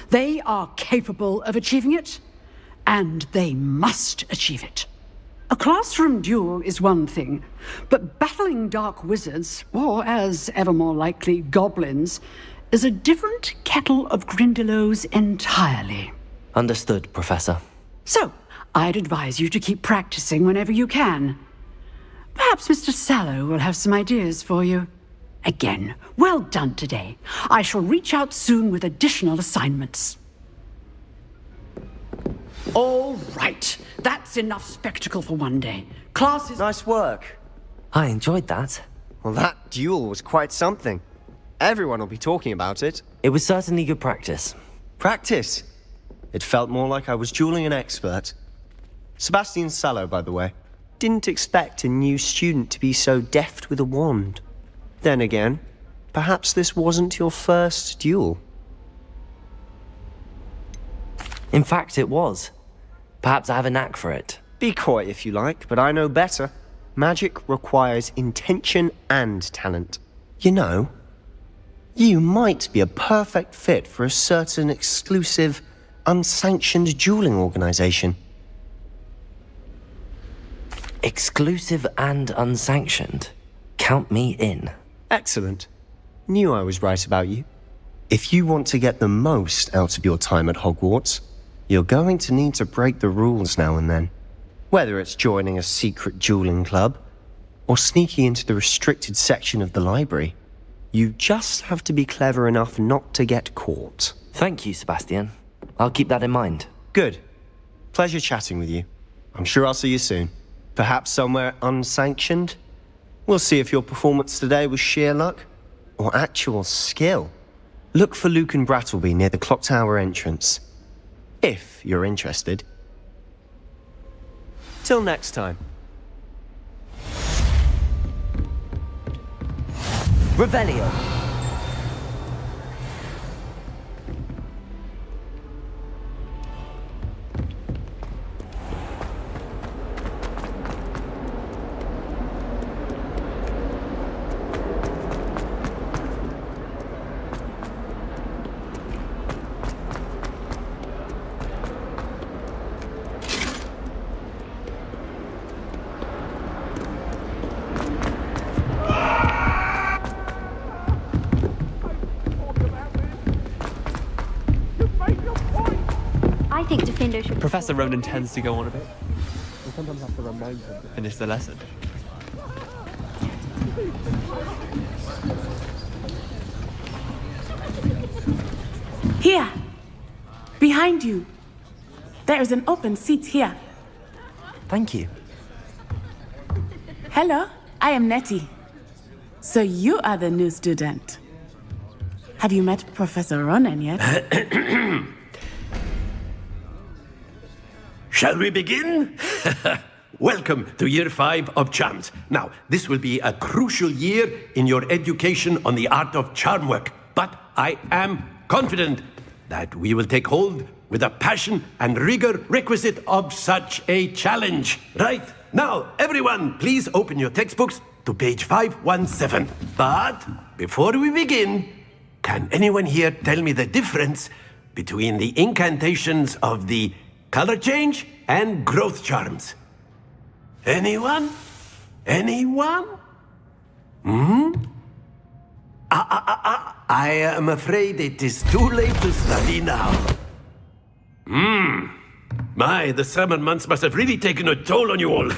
They are capable of achieving it, and they must achieve it. A classroom duel is one thing, but battling dark wizards, or as ever more likely, goblins, is a different kettle of Grindylows entirely. Understood, Professor. So, I'd advise you to keep practicing whenever you can. Perhaps Mr. Sallow will have some ideas for you. Again, well done today. I shall reach out soon with additional assignments. All right, that's enough spectacle for one day. Class is... Nice work. I enjoyed that. Well, that duel was quite something. Everyone will be talking about it. It was certainly good practice. Practice? It felt more like I was dueling an expert. Sebastian Sallow, by the way. Didn't expect a new student to be so deft with a wand. Then again, perhaps this wasn't your first duel. In fact, it was. Perhaps I have a knack for it. Be coy if you like, but I know better. Magic requires intention and talent. You know, you might be a perfect fit for a certain exclusive, unsanctioned dueling organization. Exclusive and unsanctioned? Count me in. Excellent. Knew I was right about you. If you want to get the most out of your time at Hogwarts, you're going to need to break the rules now and then. Whether it's joining a secret dueling club, or sneaking into the restricted section of the library, you just have to be clever enough not to get caught. Thank you, Sebastian. I'll keep that in mind. Good. Pleasure chatting with you. I'm sure I'll see you soon. Perhaps somewhere unsanctioned? We'll see if your performance today was sheer luck, or actual skill. Look for Luke and Brattleby near the clock tower entrance. If you're interested. Till next time. Revelio. I think Defender should... Professor Ronan tends to go on a bit. We sometimes have to remind him to finish the lesson. Here! Behind you! There is an open seat here. Thank you. Hello, I am Nettie. So you are the new student. Have you met Professor Ronan yet? Shall we begin? Welcome to Year 5 of Charms. Now, this will be a crucial year in your education on the art of charm work. But I am confident that we will take hold with the passion and rigor requisite of such a challenge. Right, now, everyone, please open your textbooks to page 517. But before we begin, can anyone here tell me the difference between the incantations of the color change and growth charms? Anyone? Anyone? I am afraid it is too late to study now. My, the summer months must have really taken a toll on you all.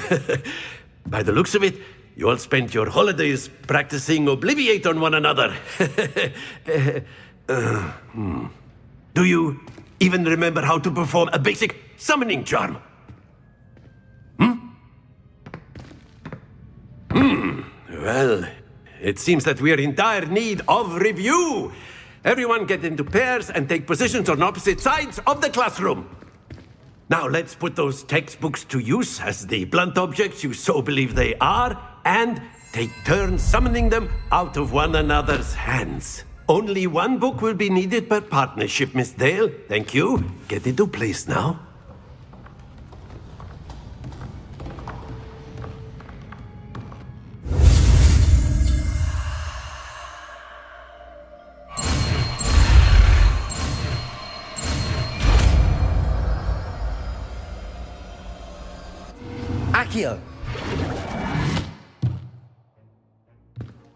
By the looks of it, you all spent your holidays practicing Obliviate on one another. Do you even remember how to perform a basic summoning charm? Well, it seems that we are in dire need of review. Everyone get into pairs and take positions on opposite sides of the classroom. Now let's put those textbooks to use as the blunt objects you so believe they are, and take turns summoning them out of one another's hands. Only one book will be needed per partnership, Miss Dale. Thank you. Get into place now. Accio.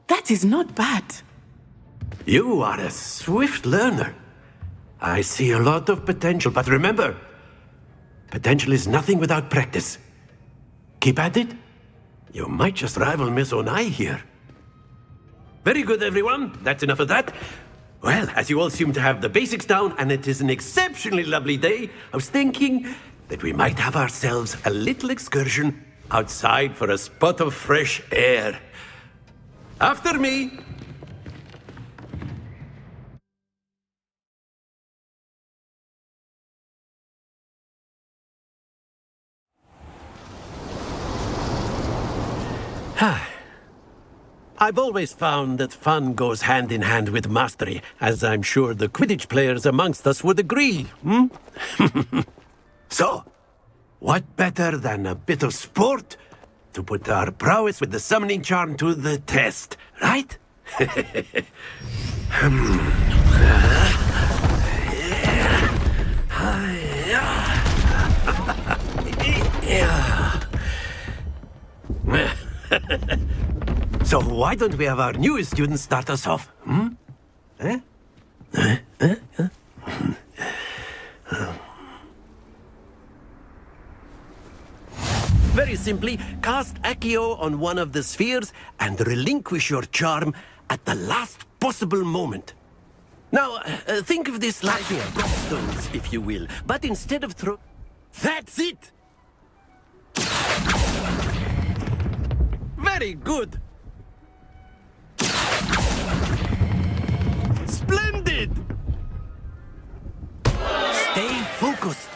That is not bad. You are a swift learner. I see a lot of potential, but remember, Potential is nothing without practice. Keep at it. You might just rival Miss Onai here. Very good, everyone. That's enough of that. Well, as you all seem to have the basics down, and it is an exceptionally lovely day, I was thinking that we might have ourselves a little excursion outside for a spot of fresh air. After me. I've always found that fun goes hand in hand with mastery, as I'm sure the Quidditch players amongst us would agree, So, what better than a bit of sport to put our prowess with the summoning charm to the test, right? So why don't we have our newest student start us off? Very simply, cast Accio on one of the spheres and relinquish your charm at the last possible moment. Now, think of this like gobstones, if you will, but instead of That's it! Very good! Splendid! Stay focused.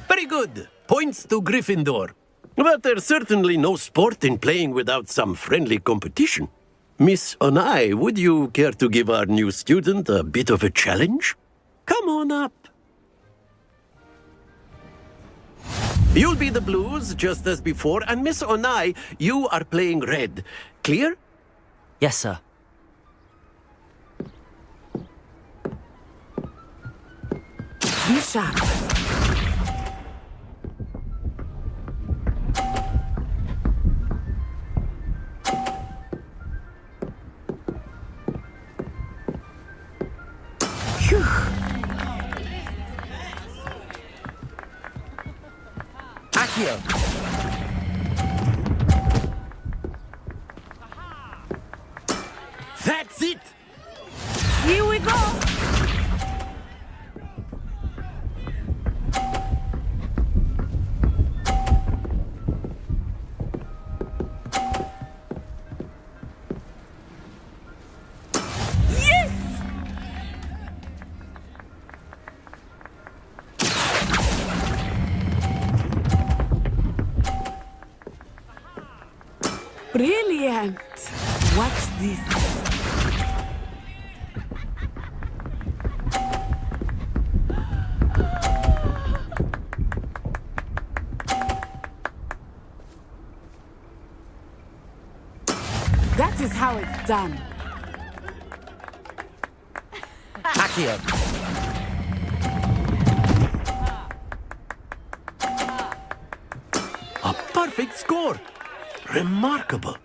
Very good. Points to Gryffindor. But there's certainly no sport in playing without some friendly competition. Miss Onai, would you care to give our new student a bit of a challenge? Come on up. You'll be the blues, just as before, and Miss Onai, you are playing red. Clear? Yes, sir. Be sharp. Accio. That's it! Here we go! Brilliant! Watch this. That is how it's done. Accio. A perfect score! Remarkable.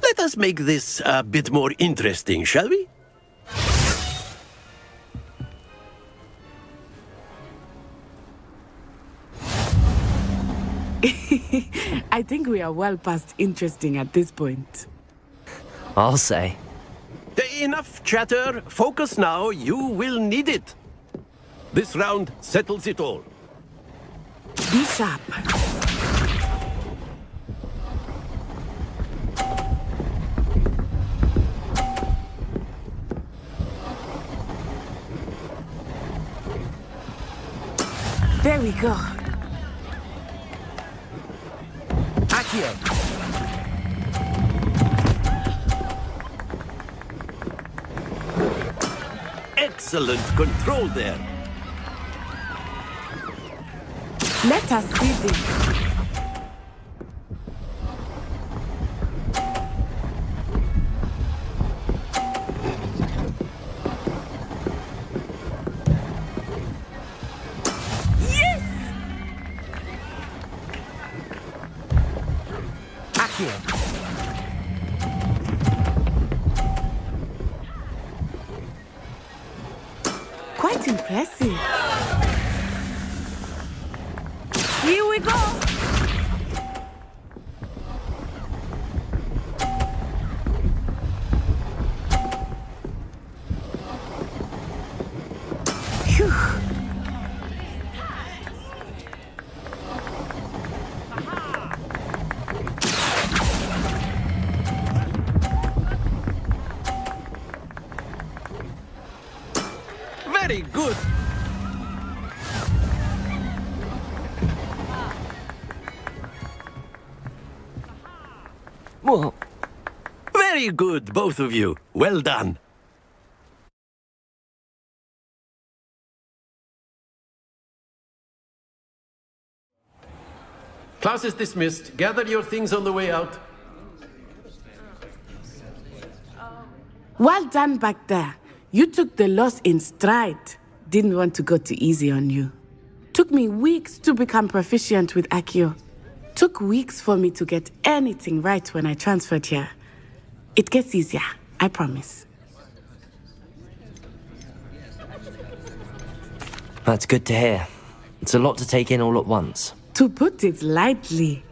Let us make this a bit more interesting, shall we? I think we are well past interesting at this point. I'll say. Enough chatter. Focus now. You will need it. This round settles it all. Be sharp. There we go. Accio. Excellent control there. Let us see this. Yes! Accio. Quite impressive. Here we go! Very good. Well, very good, both of you. Well done. Class is dismissed. Gather your things on the way out. Well done back there. You took the loss in stride. Didn't want to go too easy on you. Took me weeks to become proficient with Accio. Took weeks for me to get anything right when I transferred here. It gets easier, I promise. That's good to hear. It's a lot to take in all at once. To put it lightly,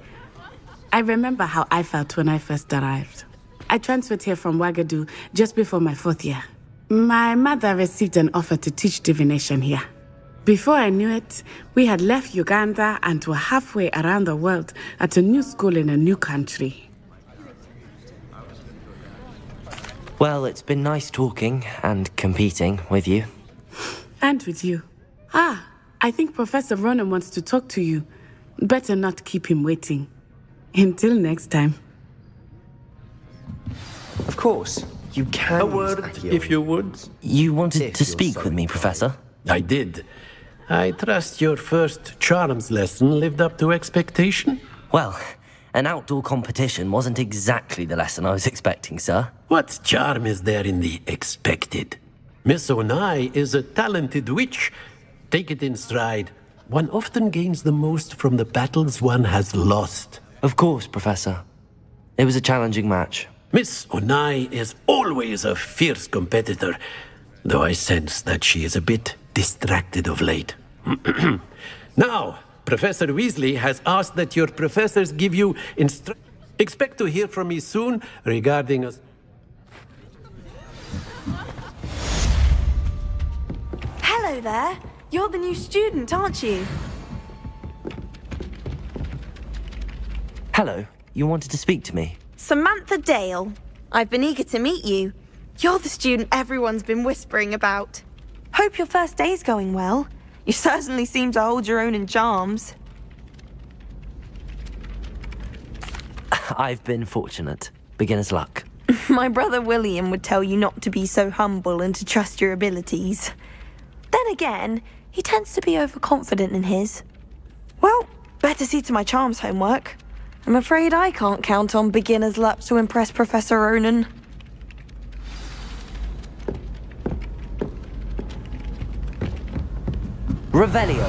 I remember how I felt when I first arrived. I transferred here from Ouagadougou just before my 4th year. My mother received an offer to teach divination here. Before I knew it, we had left Uganda and were halfway around the world at a new school in a new country. Well, it's been nice talking and competing with you. And with you. Ah, I think Professor Ronan wants to talk to you. Better not keep him waiting. Until next time. Of course, you can. A word, if you would. You wanted to speak with me, Professor? I did. I trust your first charms lesson lived up to expectation? Well, an outdoor competition wasn't exactly the lesson I was expecting, sir. What charm is there in the expected? Miss Onai is a talented witch. Take it in stride. One often gains the most from the battles one has lost. Of course, Professor. It was a challenging match. Miss Onai is always a fierce competitor, though I sense that she is a bit distracted of late. Now, Professor Weasley has asked that your professors give you expect to hear from me soon regarding us. Hello there. You're the new student, aren't you? Hello, you wanted to speak to me? Samantha Dale. I've been eager to meet you. You're the student everyone's been whispering about. Hope your first day's going well. You certainly seem to hold your own in charms. I've been fortunate. Beginner's luck. My brother William would tell you not to be so humble and to trust your abilities. Then again, he tends to be overconfident in his. Well, better see to my charms homework. I'm afraid I can't count on beginner's luck to impress Professor Ronan. Revelio.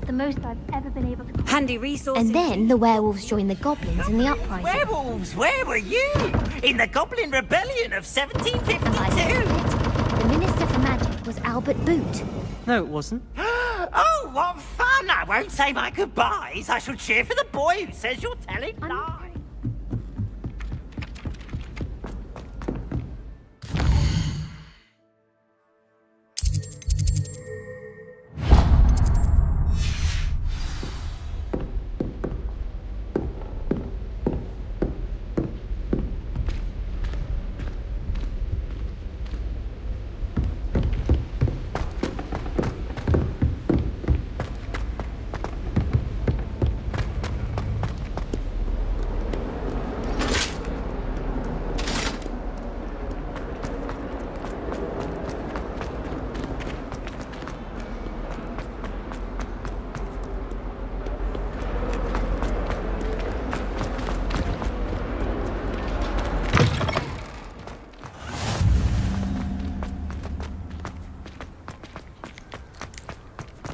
The most I've ever been able to... Handy resources. And then the werewolves joined the goblins in the uprising. Werewolves, where were you? In the Goblin Rebellion of 1752? The Minister for Magic was Albert Boot. No, it wasn't. Oh, what fun! I won't say my goodbyes. I shall cheer for the boy who says you're telling lies.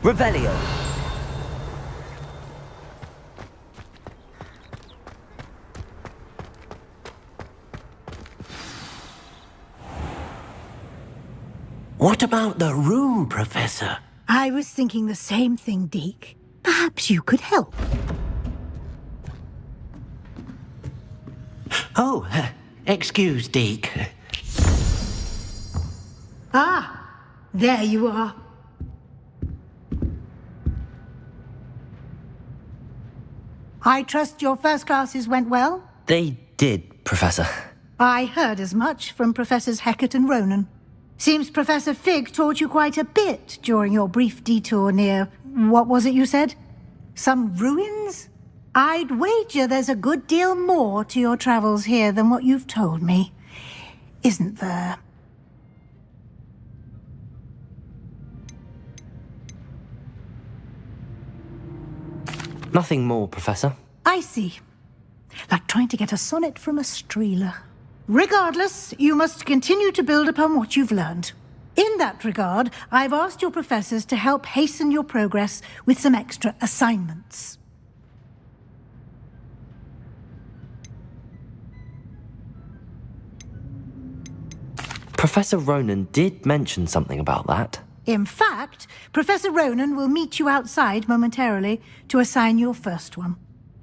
Revelio. What about the room, Professor? I was thinking the same thing, Deke. Perhaps you could help. Oh, excuse, Deke. Ah, there you are. I trust your first classes went well? They did, Professor. I heard as much from Professors Hecat and Ronan. Seems Professor Fig taught you quite a bit during your brief detour near... what was it you said? Some ruins? I'd wager there's a good deal more to your travels here than what you've told me. Isn't there? Nothing more, Professor. I see. Like trying to get a sonnet from a streeler. Regardless, you must continue to build upon what you've learned. In that regard, I've asked your professors to help hasten your progress with some extra assignments. Professor Ronan did mention something about that. In fact, Professor Ronan will meet you outside momentarily to assign your first one.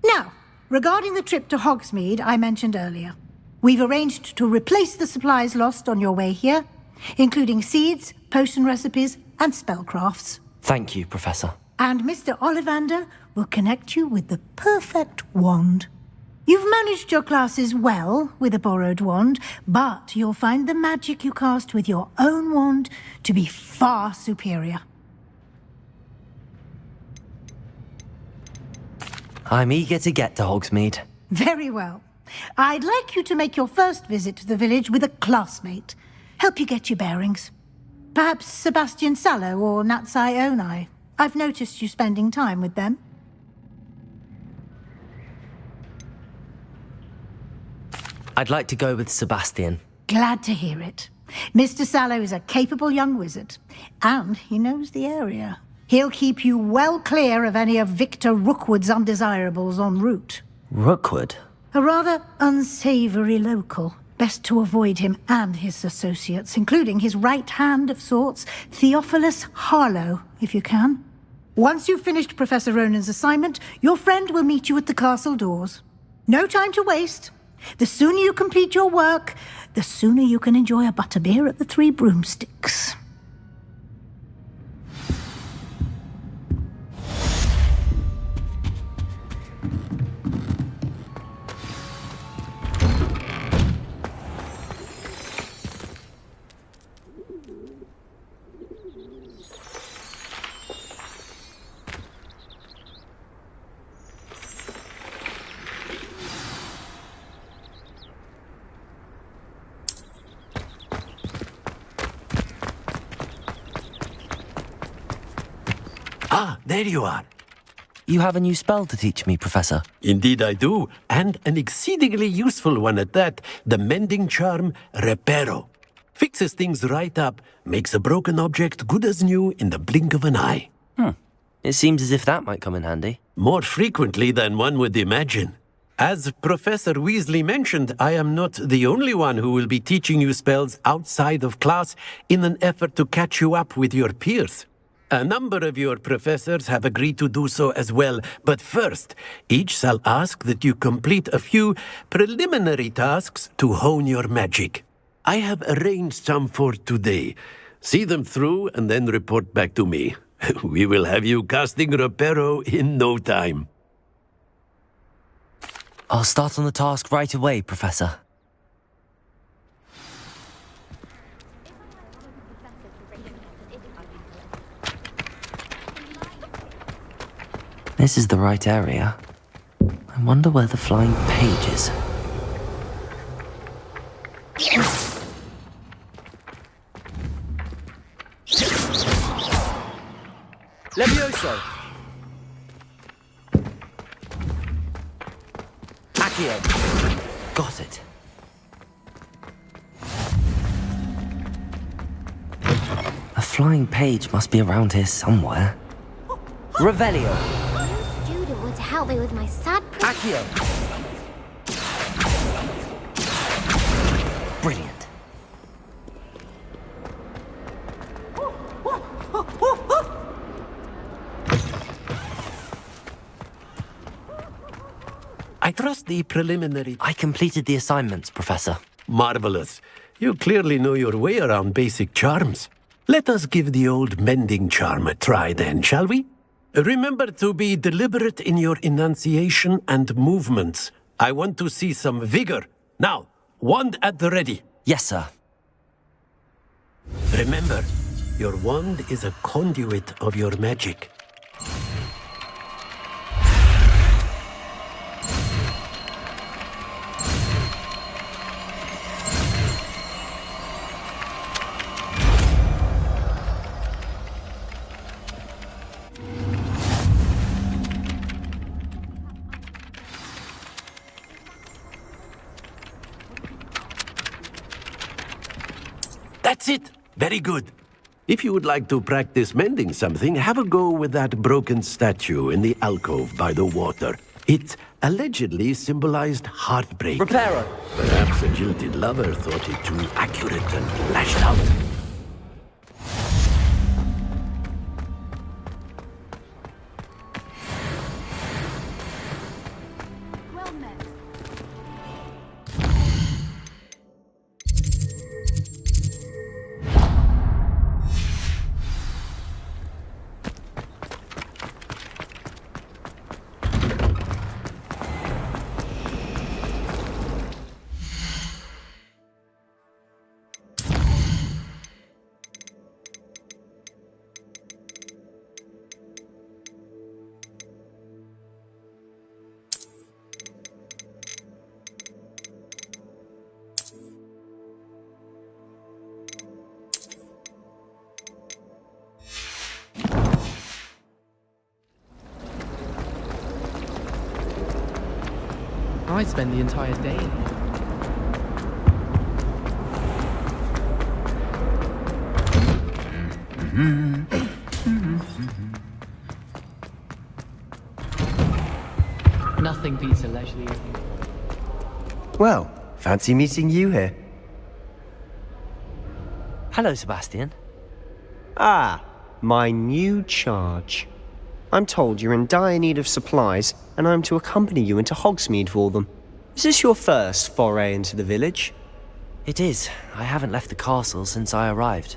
Now, regarding the trip to Hogsmeade I mentioned earlier, we've arranged to replace the supplies lost on your way here, including seeds, potion recipes, and spellcrafts. Thank you, Professor. And Mr. Ollivander will connect you with the perfect wand. You've managed your classes well with a borrowed wand, but you'll find the magic you cast with your own wand to be far superior. I'm eager to get to Hogsmeade. Very well. I'd like you to make your first visit to the village with a classmate. Help you get your bearings. Perhaps Sebastian Sallow or Natsai Onai. I've noticed you spending time with them. I'd like to go with Sebastian. Glad to hear it. Mr. Sallow is a capable young wizard, and he knows the area. He'll keep you well clear of any of Victor Rookwood's undesirables en route. Rookwood? A rather unsavory local. Best to avoid him and his associates, including his right hand of sorts, Theophilus Harlow, if you can. Once you've finished Professor Ronan's assignment, your friend will meet you at the castle doors. No time to waste. The sooner you complete your work, the sooner you can enjoy a butterbeer at the Three Broomsticks. Ah, there you are. You have a new spell to teach me, Professor. Indeed I do, and an exceedingly useful one at that. The mending charm, Reparo. Fixes things right up, makes a broken object good as new in the blink of an eye. It seems as if that might come in handy. More frequently than one would imagine. As Professor Weasley mentioned, I am not the only one who will be teaching you spells outside of class in an effort to catch you up with your peers. A number of your professors have agreed to do so as well, but first, each shall ask that you complete a few preliminary tasks to hone your magic. I have arranged some for today. See them through and then report back to me. We will have you casting Reparo in no time. I'll start on the task right away, Professor. This is the right area. I wonder where the flying page is. Levioso! Accio! Got it. A flying page must be around here somewhere. Revelio! Student were to help me with my sad... Accio! Brilliant. I trust the preliminary... I completed the assignments, Professor. Marvelous. You clearly know your way around basic charms. Let us give the old mending charm a try then, shall we? Remember to be deliberate in your enunciation and movements. I want to see some vigor. Now, wand at the ready. Yes, sir. Remember, your wand is a conduit of your magic. That's it. Very good. If you would like to practice mending something, have a go with that broken statue in the alcove by the water. It allegedly symbolized heartbreak. Reparo. Perhaps a jilted lover thought it too accurate and lashed out. I spend the entire day in here. Nothing beats a leisurely evening. Well, fancy meeting you here. Hello, Sebastian. Ah, my new charge. I'm told you're in dire need of supplies, and I'm to accompany you into Hogsmeade for them. Is this your first foray into the village? It is. I haven't left the castle since I arrived.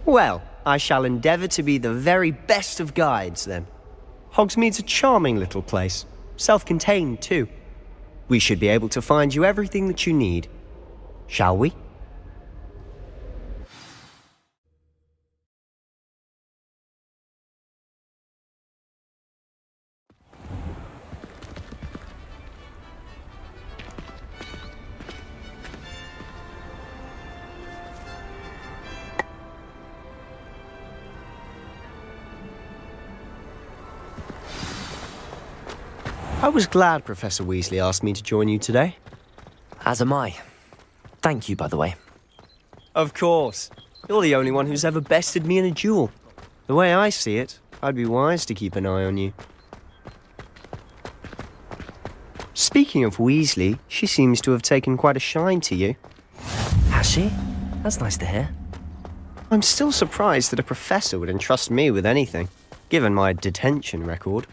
Well, I shall endeavour to be the very best of guides, then. Hogsmeade's a charming little place. Self-contained, too. We should be able to find you everything that you need. Shall we? I was glad Professor Weasley asked me to join you today. As am I. Thank you, by the way. Of course. You're the only one who's ever bested me in a duel. The way I see it, I'd be wise to keep an eye on you. Speaking of Weasley, she seems to have taken quite a shine to you. Has she? That's nice to hear. I'm still surprised that a professor would entrust me with anything, given my detention record.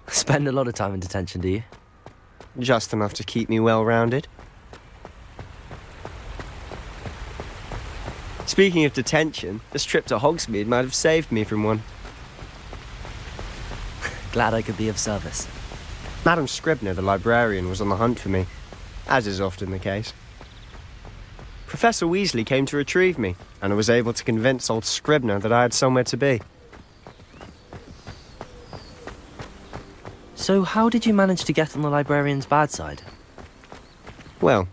Spend a lot of time in detention, do you? Just enough to keep me well-rounded. Speaking of detention, this trip to Hogsmeade might have saved me from one. Glad I could be of service. Madam Scribner, the librarian, was on the hunt for me, as is often the case. Professor Weasley came to retrieve me, and I was able to convince old Scribner that I had somewhere to be. So how did you manage to get on the librarian's bad side? Well,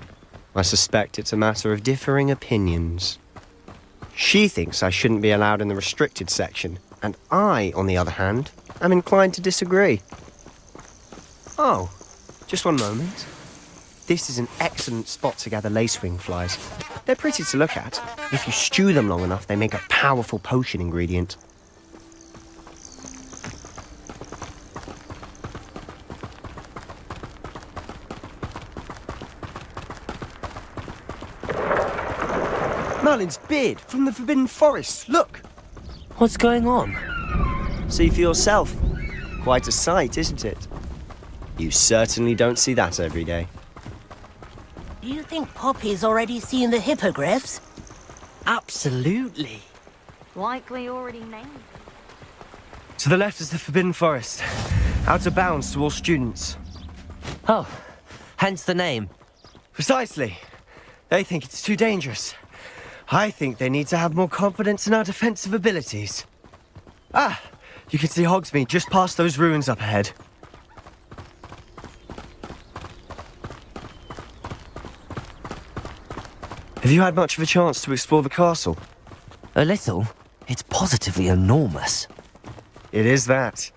I suspect it's a matter of differing opinions. She thinks I shouldn't be allowed in the restricted section, and I, on the other hand, am inclined to disagree. Oh, just one moment. This is an excellent spot to gather lacewing flies. They're pretty to look at. If you stew them long enough, they make a powerful potion ingredient. Merlin's beard from the Forbidden Forest, look! What's going on? See for yourself. Quite a sight, isn't it? You certainly don't see that every day. Do you think Poppy's already seen the hippogriffs? Absolutely. Likely already named. To the left is the Forbidden Forest. Out of bounds to all students. Oh, hence the name. Precisely. They think it's too dangerous. I think they need to have more confidence in our defensive abilities. Ah, you can see Hogsmeade just past those ruins up ahead. Have you had much of a chance to explore the castle? A little. It's positively enormous. It is that.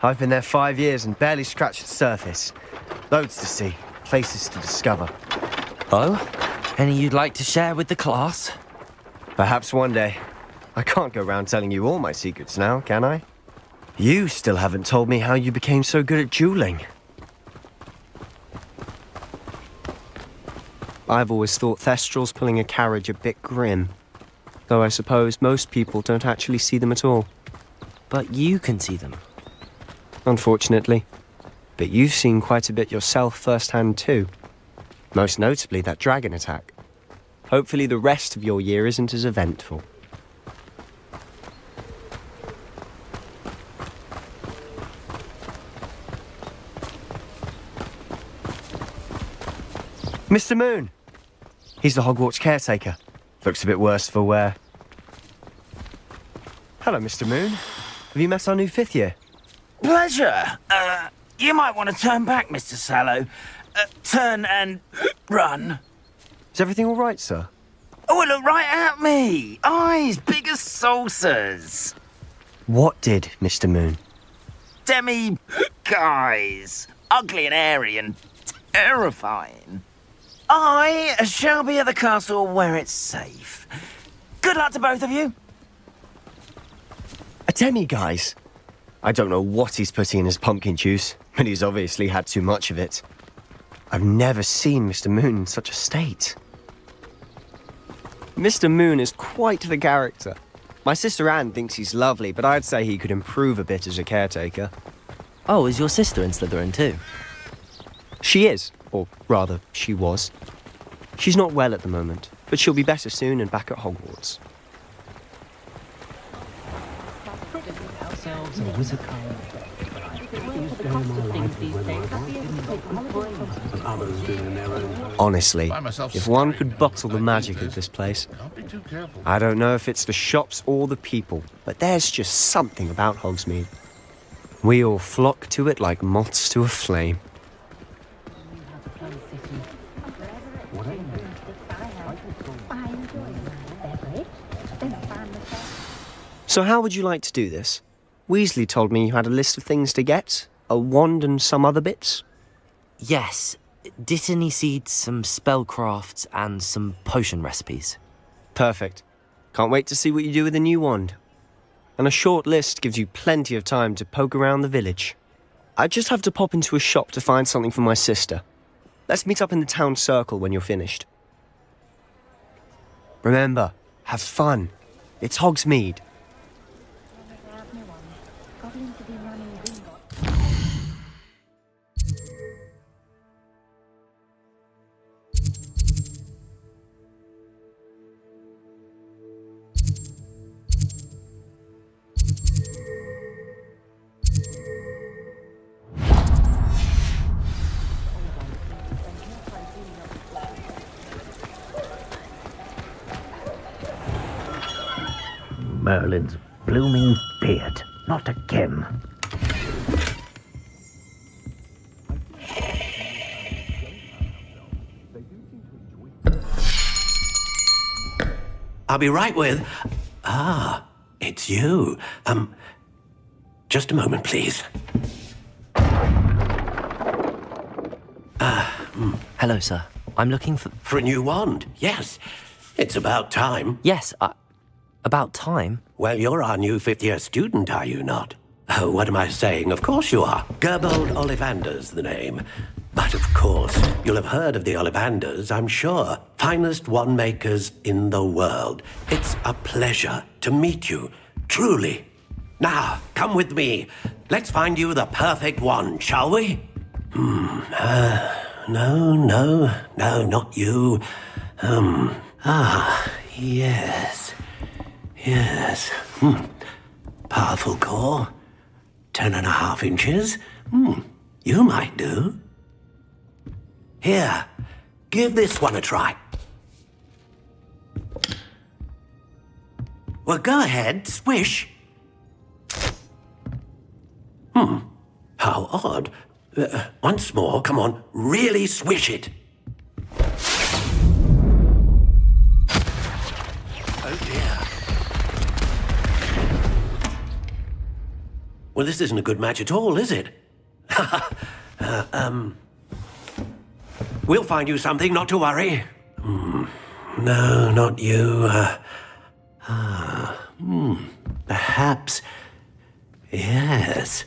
I've been there 5 years and barely scratched the surface. Loads to see, places to discover. Oh? Any you'd like to share with the class? Perhaps one day. I can't go round telling you all my secrets now, can I? You still haven't told me how you became so good at dueling. I've always thought Thestrals pulling a carriage a bit grim. Though I suppose most people don't actually see them at all. But you can see them. Unfortunately. But you've seen quite a bit yourself firsthand too. Most notably that dragon attack. Hopefully the rest of your year isn't as eventful. Mr. Moon! He's the Hogwarts caretaker. Looks a bit worse for wear. Hello, Mr. Moon. Have you met our new 5th year? Pleasure. You might want to turn back, Mr. Sallow. Turn and run. Is everything all right, sir? Oh, look right at me. Eyes big as saucers. What did, Mr. Moon? Guys. Ugly and airy and terrifying. I shall be at the castle where it's safe. Good luck to both of you. A demi-guise? I don't know what he's putting in his pumpkin juice, but he's obviously had too much of it. I've never seen Mr. Moon in such a state. Mr. Moon is quite the character. My sister Anne thinks he's lovely, but I'd say he could improve a bit as a caretaker. Oh, is your sister in Slytherin too? She is, or rather, she was. She's not well at the moment, but she'll be better soon and back at Hogwarts. Honestly, if one could bottle the magic of this place. I don't know if it's the shops or the people, but there's just something about Hogsmeade. We all flock to it like moths to a flame. So how would you like to do this? Weasley told me you had a list of things to get, a wand and some other bits. Yes. Dittany seeds, some spellcrafts, and some potion recipes. Perfect. Can't wait to see what you do with the new wand. And a short list gives you plenty of time to poke around the village. I just have to pop into a shop to find something for my sister. Let's meet up in the town circle when you're finished. Remember, have fun. It's Hogsmeade. Merlin's blooming beard, not a gem. I'll be right with... Ah, it's you. Just a moment, please. Hello, sir. I'm looking for... For a new wand, yes. It's about time. Yes, about time? Well, you're our new 5th year student, are you not? Oh, what am I saying? Of course you are. Gerbold Ollivander's the name. But of course, you'll have heard of the Ollivanders, I'm sure. Finest wand makers in the world. It's a pleasure to meet you, truly. Now, come with me. Let's find you the perfect wand, shall we? No, not you. Yes. Powerful core. 10.5 inches. You might do. Here, give this one a try. Well, go ahead, swish. How odd. Once more, come on, really swish it. Oh dear. Well, this isn't a good match at all, is it? We'll find you something, not to worry. No, not you. Perhaps. Yes.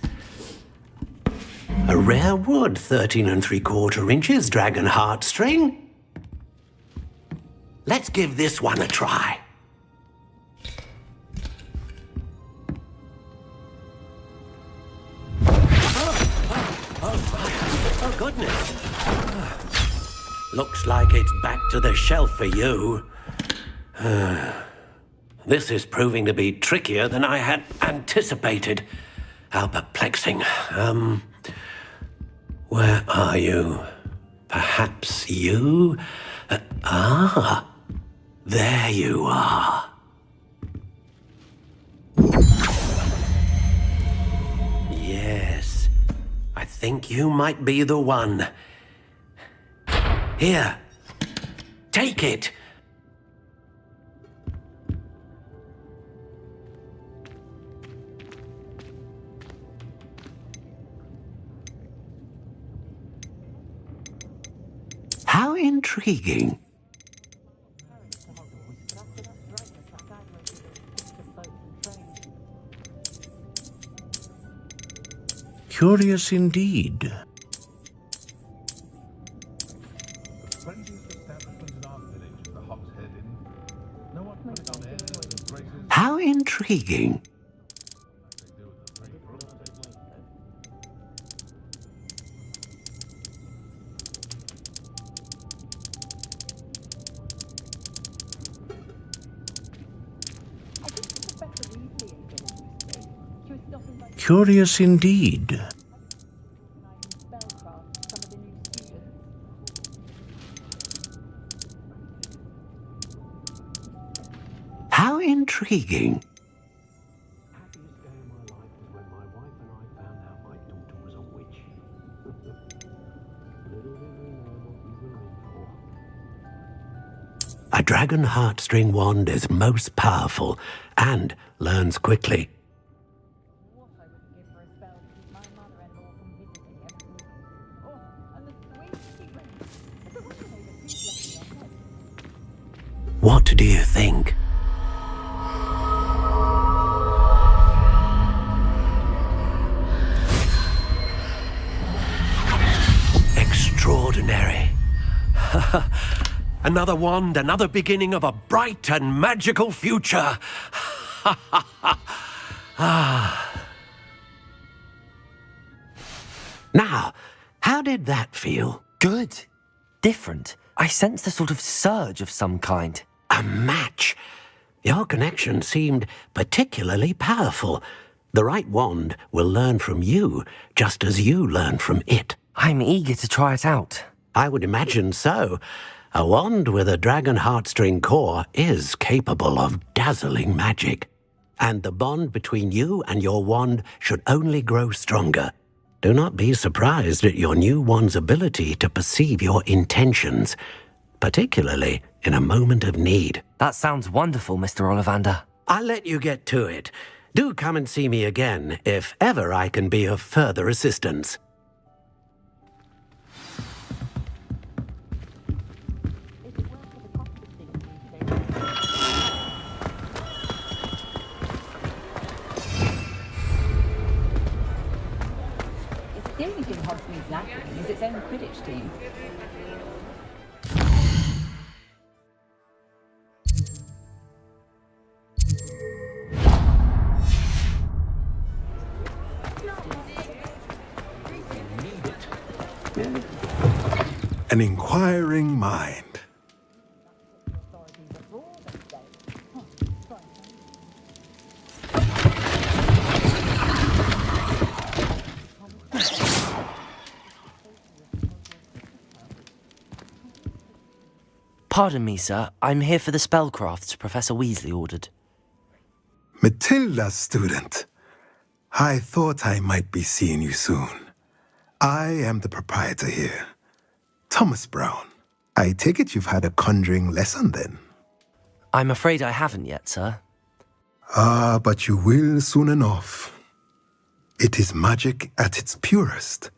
A rare wood, 13 3/4 inches, dragon heartstring. Let's give this one a try. Oh, goodness. Looks like it's back to the shelf for you. This is proving to be trickier than I had anticipated. How perplexing. Where are you? Perhaps you? There you are. Yes, I think you might be the one. Here, take it. How intriguing. Curious indeed. How intriguing. Curious indeed. How intriguing. A dragon heartstring wand is most powerful and learns quickly. What do you think? Extraordinary. Another wand, another beginning of a bright and magical future. Now, how did that feel? Good. Different. I sensed a sort of surge of some kind. A match. Your connection seemed particularly powerful. The right wand will learn from you, just as you learn from it. I'm eager to try it out. I would imagine so. A wand with a dragon heartstring core is capable of dazzling magic. And the bond between you and your wand should only grow stronger. Do not be surprised at your new wand's ability to perceive your intentions, particularly in a moment of need. That sounds wonderful, Mr. Ollivander. I'll let you get to it. Do come and see me again if ever I can be of further assistance. The only thing Hogsmeade's lacking is its own Quidditch team. an inquiring mind. Pardon me, sir. I'm here for the spellcrafts Professor Weasley ordered. Matilda's student. I thought I might be seeing you soon. I am the proprietor here, Thomas Brown. I take it you've had a conjuring lesson then? I'm afraid I haven't yet, sir. Ah, but you will soon enough. It is magic at its purest,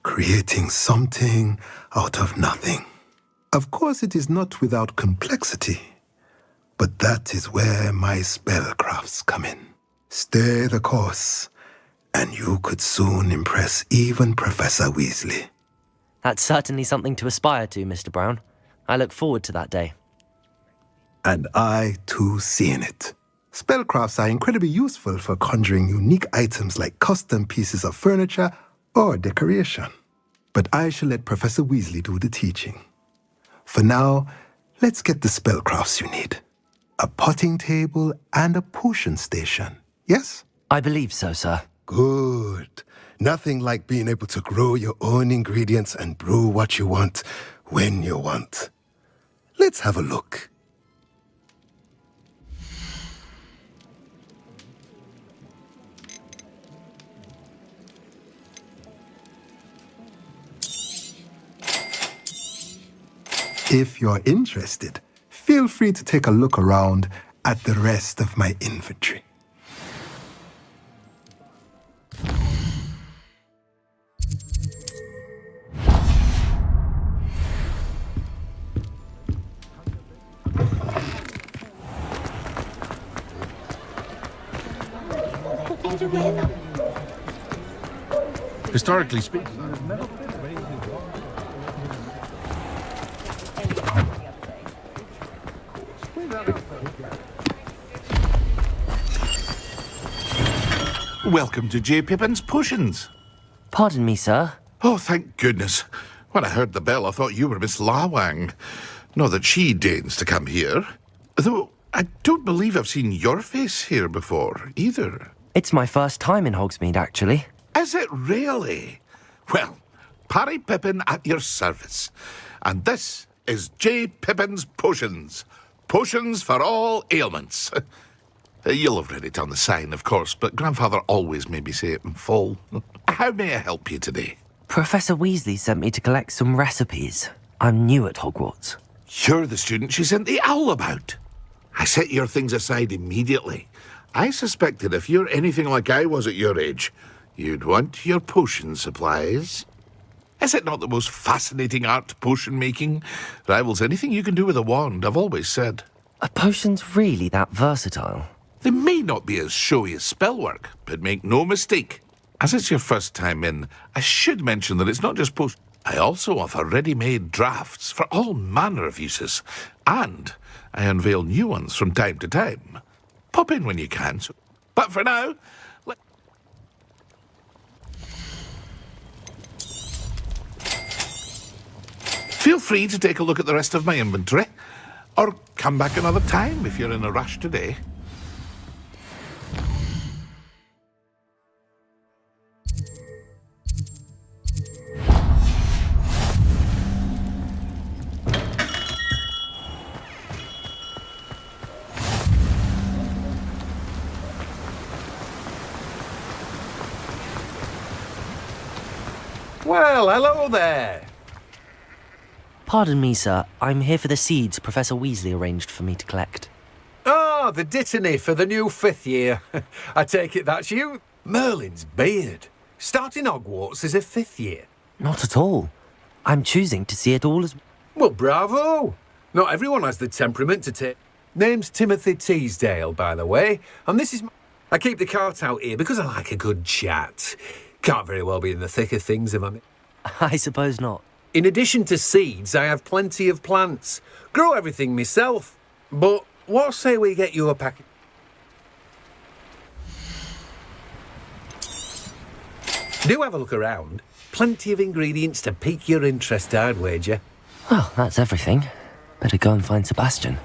creating something out of nothing. Of course, it is not without complexity, but that is where my spellcrafts come in. Stay the course, and you could soon impress even Professor Weasley. That's certainly something to aspire to, Mr. Brown. I look forward to that day. And I, too, seeing it. Spellcrafts are incredibly useful for conjuring unique items like custom pieces of furniture or decoration. But I shall let Professor Weasley do the teaching. For now, let's get the spellcrafts you need. A potting table and a potion station, yes? I believe so, sir. Good. Nothing like being able to grow your own ingredients and brew what you want when you want. Let's have a look. If you're interested, feel free to take a look around at the rest of my inventory. Historically speaking, welcome to J. Pippin's Potions. Pardon me, sir. Oh, thank goodness. When I heard the bell, I thought you were Miss Lawang. Not that she deigns to come here. Though I don't believe I've seen your face here before, either. It's my first time in Hogsmeade, actually. Is it really? Well, Parry Pippin at your service. And this is J. Pippin's Potions. Potions for all ailments. You'll have read it on the sign, of course, but Grandfather always made me say it in full. How may I help you today? Professor Weasley sent me to collect some recipes. I'm new at Hogwarts. You're the student she sent the owl about. I set your things aside immediately. I suspected if you're anything like I was at your age, you'd want your potion supplies. Is it not the most fascinating art, potion making? Rivals anything you can do with a wand, I've always said. Are potions really that versatile? They may not be as showy as spellwork, but make no mistake. As it's your first time in, I should mention that it's not just potions. I also offer ready-made drafts for all manner of uses, and I unveil new ones from time to time. Pop in when you can. But for now, feel free to take a look at the rest of my inventory, or come back another time if you're in a rush today. Well, hello there. Pardon me, sir. I'm here for the seeds Professor Weasley arranged for me to collect. Ah, the dittany for the new 5th year. I take it that's you. Merlin's beard. Starting Hogwarts as a 5th year. Not at all. I'm choosing to see it all as... Well, bravo. Not everyone has the temperament to take... Name's Timothy Teasdale, by the way, and this is... I keep the cart out here because I like a good chat. Can't very well be in the thick of things if I'm... I suppose not. In addition to seeds, I have plenty of plants. Grow everything myself. But what say we get you a packet? Do have a look around. Plenty of ingredients to pique your interest, I'd wager. Well, that's everything. Better go and find Sebastian.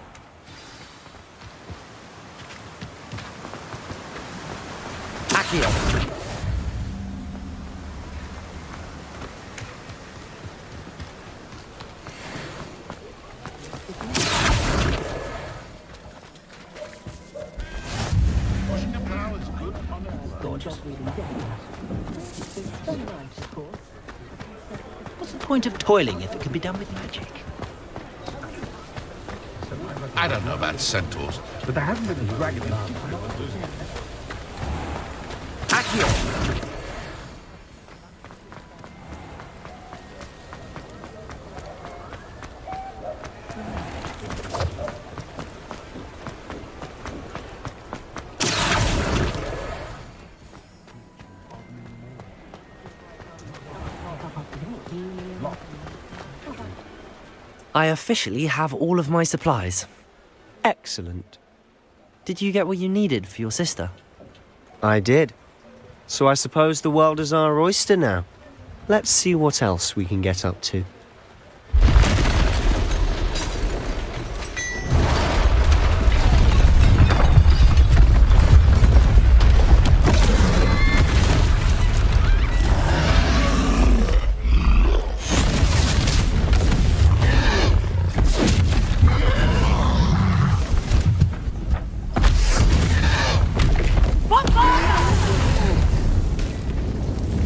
Accio! What's the point of toiling if it can be done with magic? I don't know about centaurs, but there hasn't been a dragon in Accio! I officially have all of my supplies. Excellent. Did you get what you needed for your sister? I did. So I suppose the world is our oyster now. Let's see what else we can get up to.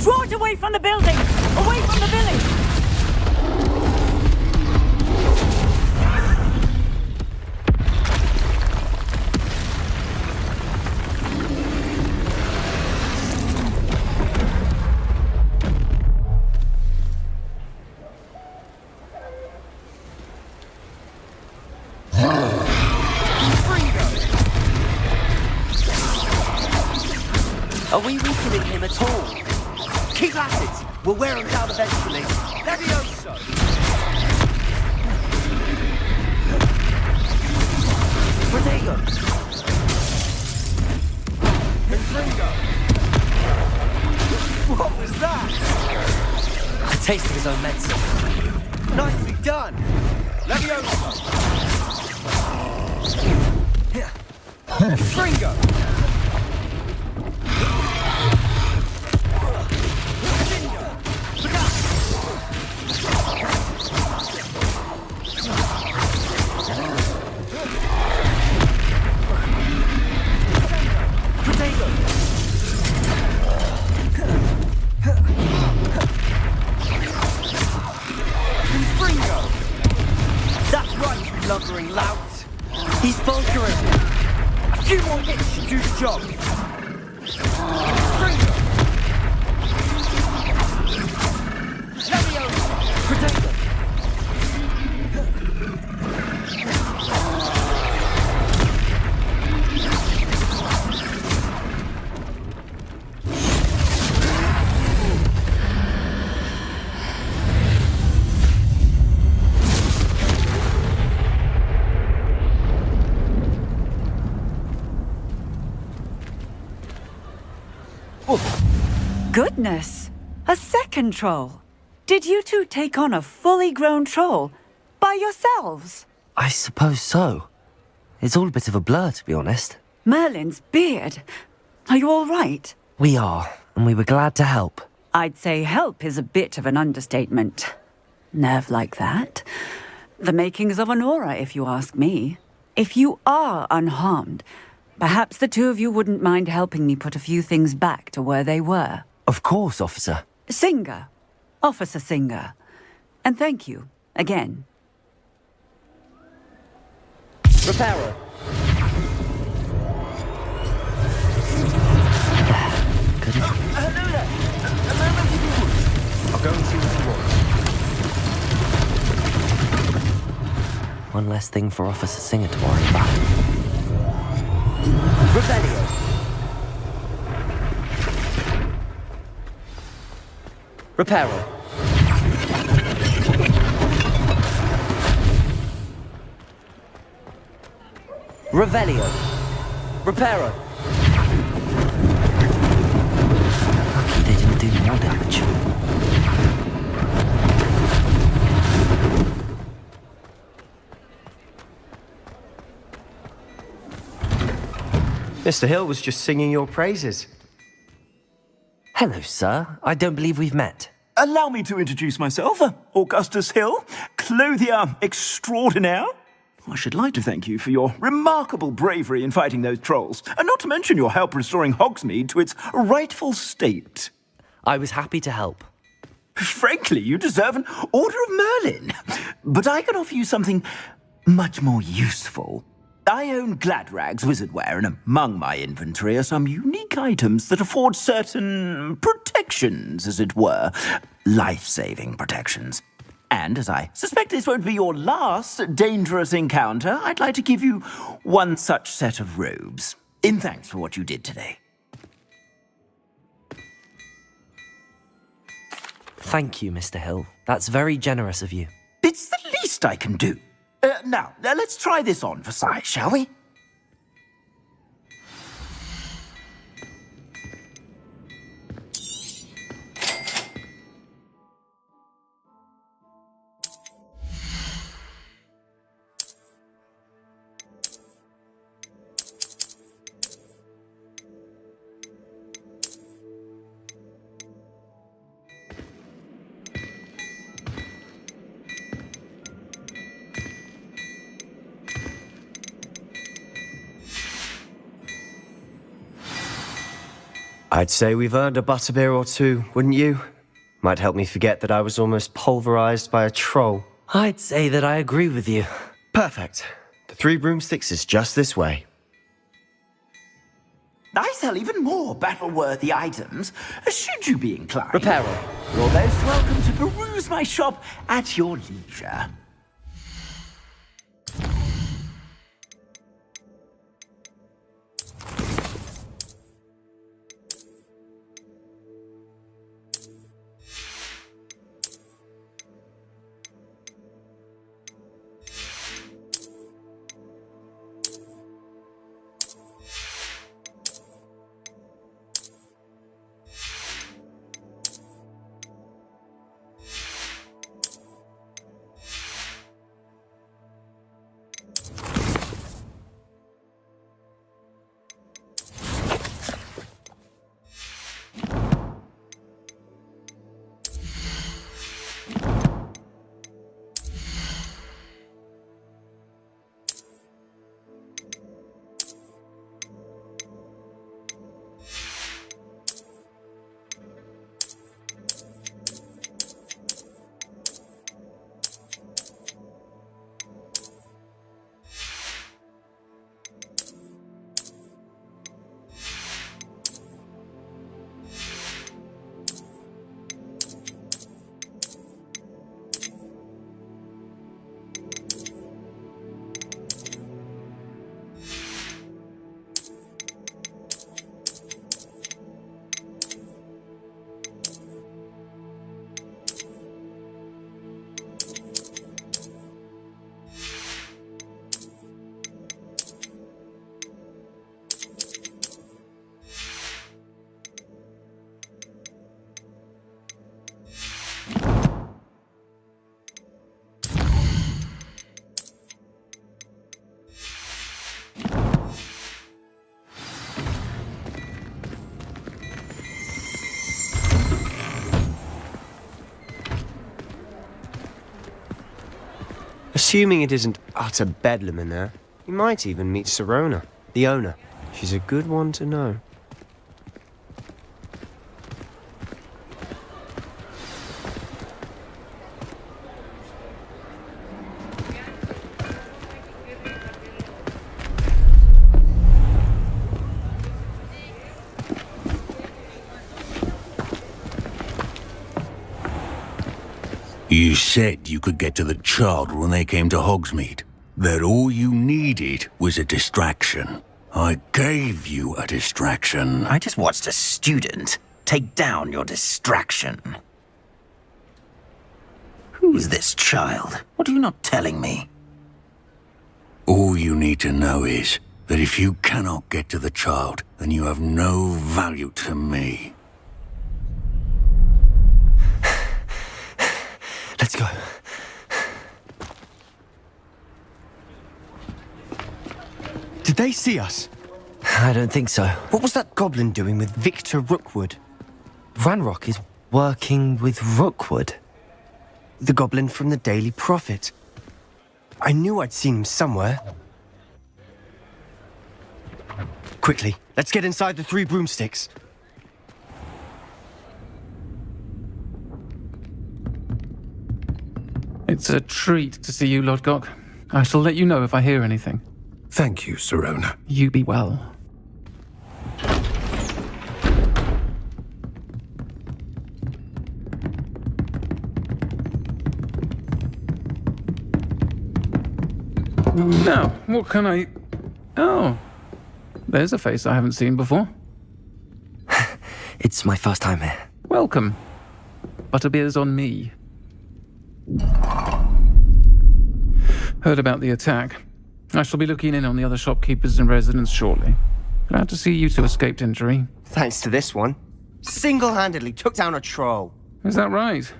Draw it away from the building! Away from the village! Are we weakening him at all? Keep at it! We'll wear him down eventually. Levioso! Protego! Confringo! What was that? A taste of his own medicine. Nicely done! Levioso! Confringo! That's right, you lumbering lout! He's faltering! A few more hits should do the job! Levioso! Protect him! Goodness! A second troll! Did you two take on a fully grown troll? By yourselves? I suppose so. It's all a bit of a blur, to be honest. Merlin's beard. Are you all right? We are, and we were glad to help. I'd say help is a bit of an understatement. Nerve like that. The makings of an aura, if you ask me. If you are unharmed, perhaps the two of you wouldn't mind helping me put a few things back to where they were. Of course, officer. Singer. Officer Singer. And thank you, again. Reparo. I'll go and see what you want. One less thing for Officer Singer to worry about. Rebellion. Reparo. Revelio. Reparo. Lucky they didn't do more damage. Mr. Hill was just singing your praises. Hello, sir. I don't believe we've met. Allow me to introduce myself, Augustus Hill, clothier extraordinaire. I should like to thank you for your remarkable bravery in fighting those trolls, and not to mention your help restoring Hogsmeade to its rightful state. I was happy to help. Frankly, you deserve an Order of Merlin. But I can offer you something much more useful. I own Gladrag's wizardware, and among my inventory are some unique items that afford certain protections, as it were. Life-saving protections. And as I suspect this won't be your last dangerous encounter, I'd like to give you one such set of robes, in thanks for what you did today. Thank you, Mr. Hill. That's very generous of you. It's the least I can do. Now, let's try this on for size, shall we? I'd say we've earned a butterbeer or two, wouldn't you? Might help me forget that I was almost pulverized by a troll. I'd say that I agree with you. Perfect. The 3 broomsticks is just this way. I sell even more battle-worthy items, should you be inclined. Reparo. You're most welcome to peruse my shop at your leisure. Assuming it isn't utter bedlam in there, you might even meet Sirona, the owner. She's a good one to know. You said you could get to the child when they came to Hogsmeade. That all you needed was a distraction. I gave you a distraction. I just watched a student take down your distraction. Who is this child? What are you not telling me? All you need to know is that if you cannot get to the child, then you have no value to me. Let's go. Did they see us? I don't think so. What was that goblin doing with Victor Rookwood? Ranrock is working with Rookwood. The goblin from the Daily Prophet. I knew I'd seen him somewhere. Quickly, let's get inside the 3 broomsticks. It's a treat to see you, Lodgok. I shall let you know if I hear anything. Thank you, Sirona. You be well. Now, what can I... Oh, there's a face I haven't seen before. It's my first time here. Welcome. Butterbeer's on me. Heard about the attack. I shall be looking in on the other shopkeepers and residents shortly. Glad to see you two escaped injury. Thanks to this one. Single-handedly took down a troll. Is that right?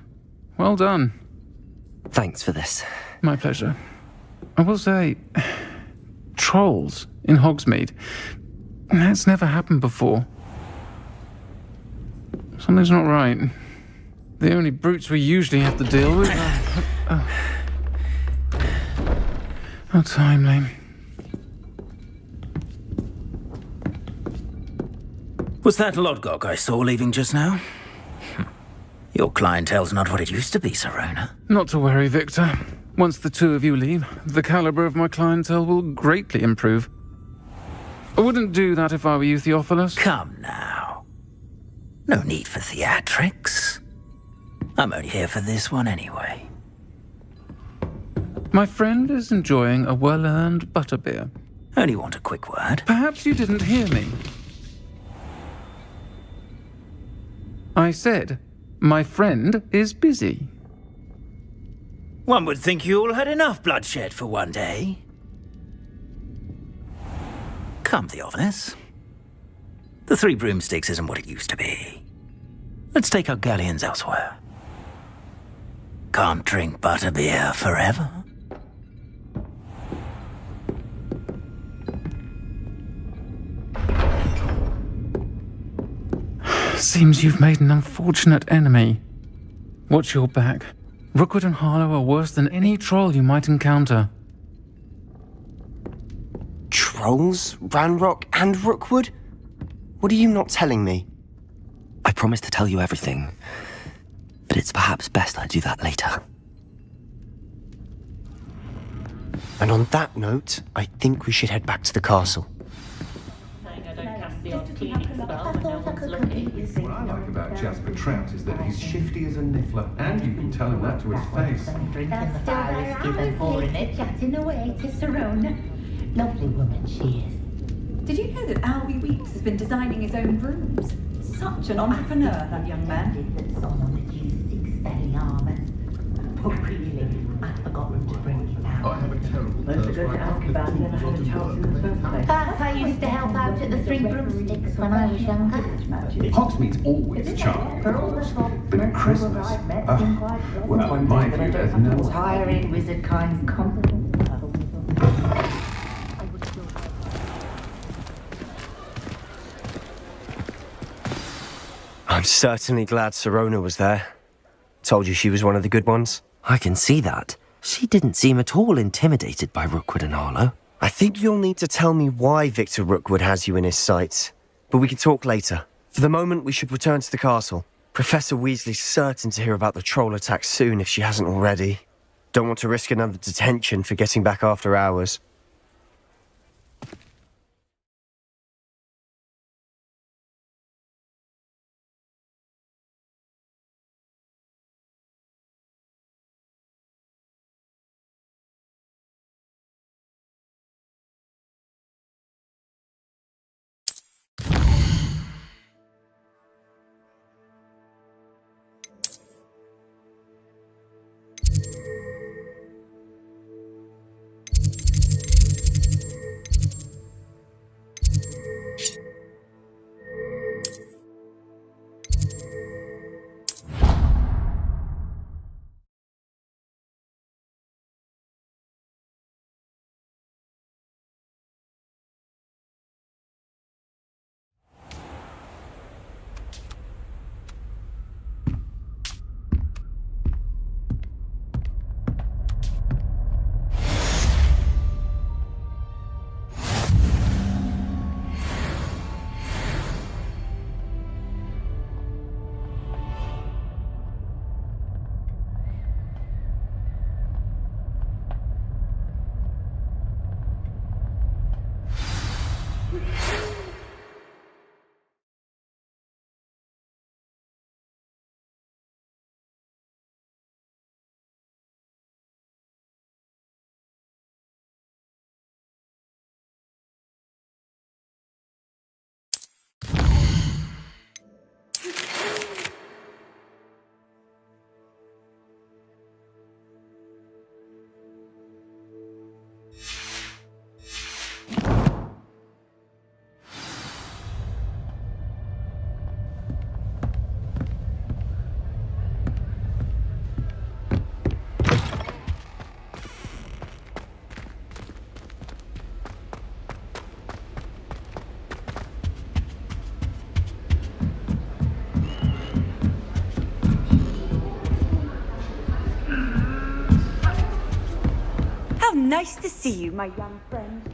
Well done. Thanks for this. My pleasure. I will say, trolls in Hogsmeade. That's never happened before. Something's not right. The only brutes we usually have to deal with are... How timely. Was that Lodgok I saw leaving just now? Your clientele's not what it used to be, Sirona. Not to worry, Victor. Once the two of you leave, the caliber of my clientele will greatly improve. I wouldn't do that if I were you, Theophilus. Come now. No need for theatrics. I'm only here for this one anyway. My friend is enjoying a well-earned butterbeer. Only want a quick word. Perhaps you didn't hear me. I said, my friend is busy. One would think you all had enough bloodshed for one day. Come, Theophilus. The 3 broomsticks isn't what it used to be. Let's take our galleons elsewhere. Can't drink butterbeer forever. Seems you've made an unfortunate enemy. Watch your back. Rookwood and Harlow are worse than any troll you might encounter. Trolls? Ranrock and Rookwood? What are you not telling me? I promised to tell you everything, but it's perhaps best I do that later. And on that note, I think we should head back to the castle. What I like about Jasper Trout is that he's shifty as a niffler, and you can tell him that to his face. Drinking the fire whiskey than pouring it, chatting away to Sirona. Lovely woman she is. Did you know that Albie Weeks has been designing his own rooms? Such an entrepreneur, that young man. That's on the G6 belly armours. Oh, really? I'd forgotten to bring it out. I have a terrible I forgot to ask about it, and I had a chance in the first place. I used to help out at the 3 broomsticks when I was younger. Hogsmeade's always charming, but at Christmas, well, in my view, there's no... Tiring wizard kind compliment. I'm certainly glad Sirona was there. Told you she was one of the good ones. I can see that. She didn't seem at all intimidated by Rookwood and Harlow. I think you'll need to tell me why Victor Rookwood has you in his sights. But we can talk later. For the moment, we should return to the castle. Professor Weasley's certain to hear about the troll attack soon if she hasn't already. Don't want to risk another detention for getting back after hours. Nice to see you, my young friend.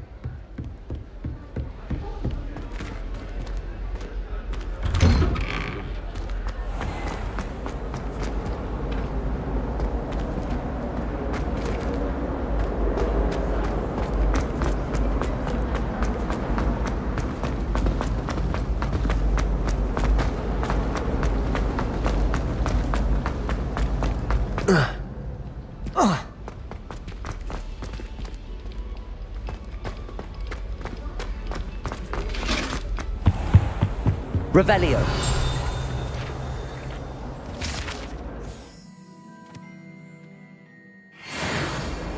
Revelio.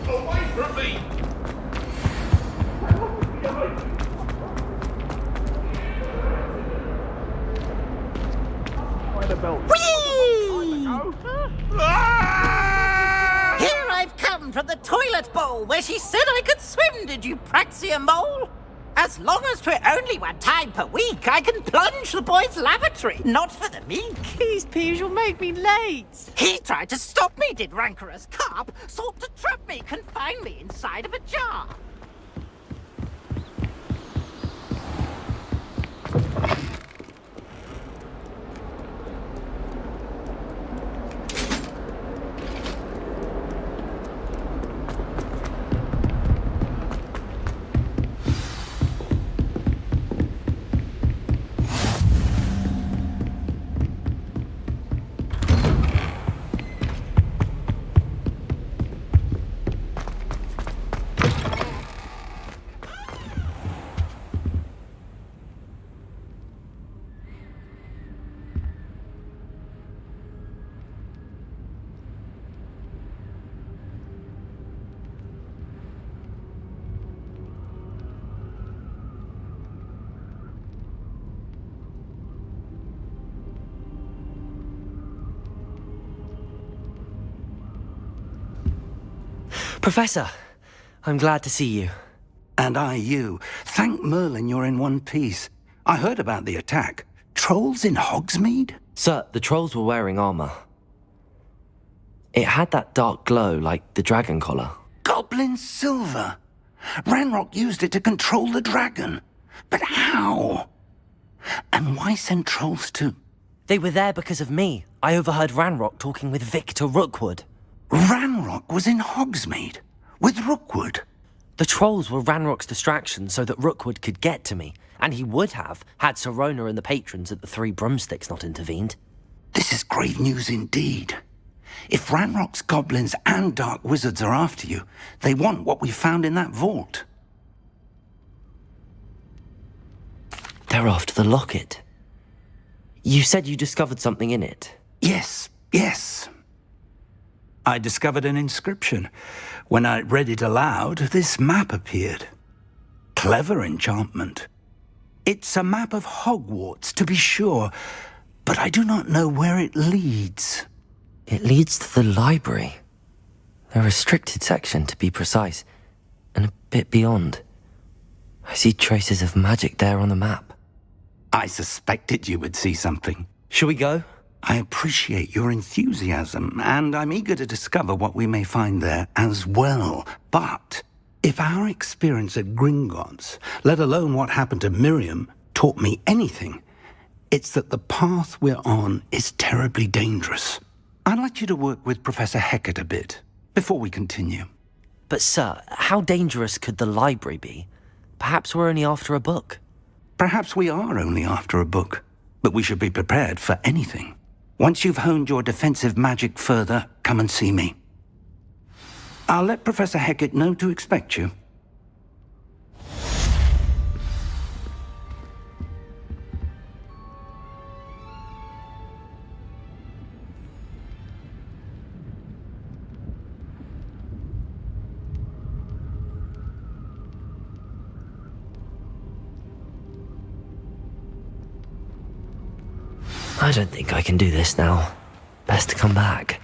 Away from me! Whee! Here I've come from the toilet bowl where she said I could swim, did you praxia mole? As long as 'twere only one time per week, I can plunge the boy's lavatory, not for the meek. Please, Peeves, you'll make me late. He tried to stop me, did rancorous carp, sought to trap me, confine me inside of a jar. Professor, I'm glad to see you. And I you. Thank Merlin you're in one piece. I heard about the attack. Trolls in Hogsmeade? Sir, the trolls were wearing armor. It had that dark glow like the dragon collar. Goblin silver. Ranrock used it to control the dragon. But how? And why send trolls to... They were there because of me. I overheard Ranrock talking with Victor Rookwood. Ranrock was in Hogsmeade? With Rookwood? The trolls were Ranrock's distraction so that Rookwood could get to me. And he would have, had Sirona and the patrons at the Three Broomsticks not intervened. This is grave news indeed. If Ranrock's goblins and dark wizards are after you, they want what we found in that vault. They're after the locket. You said you discovered something in it. Yes. I discovered an inscription. When I read it aloud, this map appeared. Clever enchantment. It's a map of Hogwarts, to be sure, but I do not know where it leads. It leads to the library. The restricted section, to be precise, and a bit beyond. I see traces of magic there on the map. I suspected you would see something. Shall we go? I appreciate your enthusiasm, and I'm eager to discover what we may find there as well. But if our experience at Gringotts, let alone what happened to Miriam, taught me anything, it's that the path we're on is terribly dangerous. I'd like you to work with Professor Hecat a bit, before we continue. But sir, how dangerous could the library be? Perhaps we're only after a book. Perhaps we are only after a book, but we should be prepared for anything. Once you've honed your defensive magic further, come and see me. I'll let Professor Hecat know to expect you. I don't think I can do this now. Best to come back.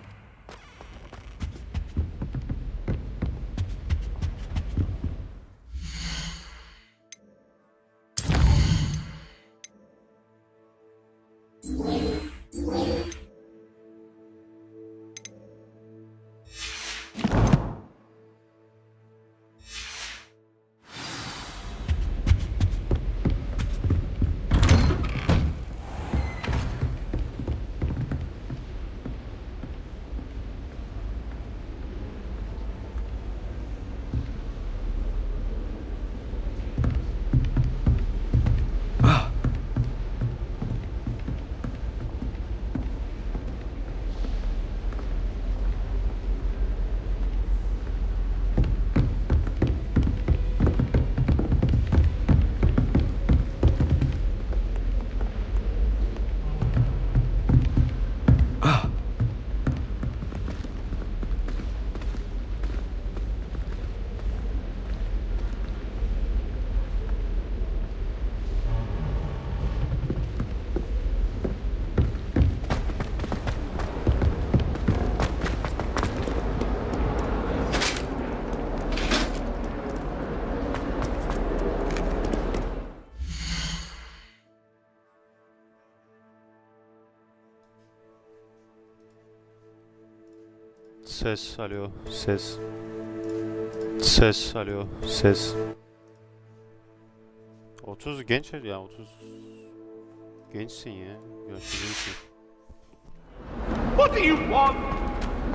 Ses, alo, ses. Ses, alo, ses. 30 genç ya, 30 gençsin ya. Yaşlı değilsin. What do you want?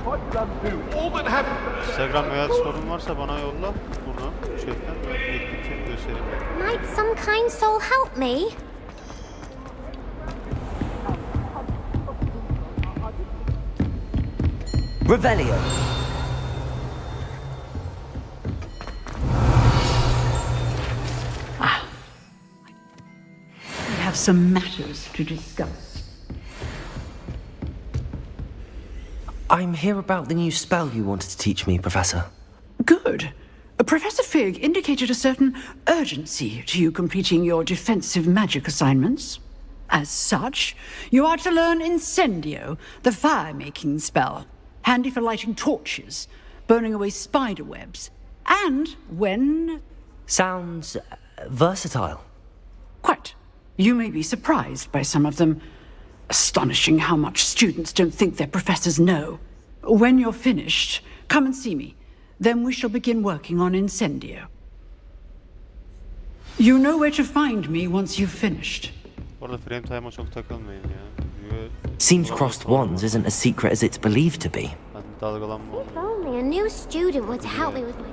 What does do? All that happens. Instagram veya sorun varsa bana yolla buradan chatten ve ekip seni göstereyim. Might some kind soul help me? Revelio. We have some matters to discuss. I'm here about the new spell you wanted to teach me, Professor. Good. Professor Fig indicated a certain urgency to you completing your defensive magic assignments. As such, you are to learn Incendio, the fire-making spell, handy for lighting torches, burning away spider webs, and when... Sounds versatile. Quite. You may be surprised by some of them. Astonishing how much students don't think their professors know. When you're finished, come and see me. Then we shall begin working on Incendio. You know where to find me once you've finished. Bu arada frame time'a çok takılmayın ya. Seems crossed wands isn't as secret as it's believed to be. Dalgalanma If only a new student were to help me with my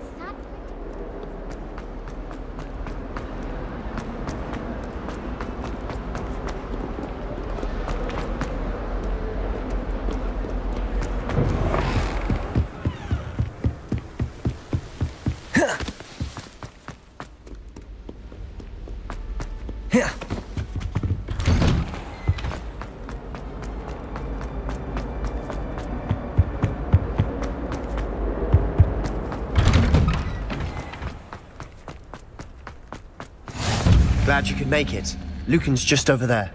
Glad you could make it. Lucan's just over there.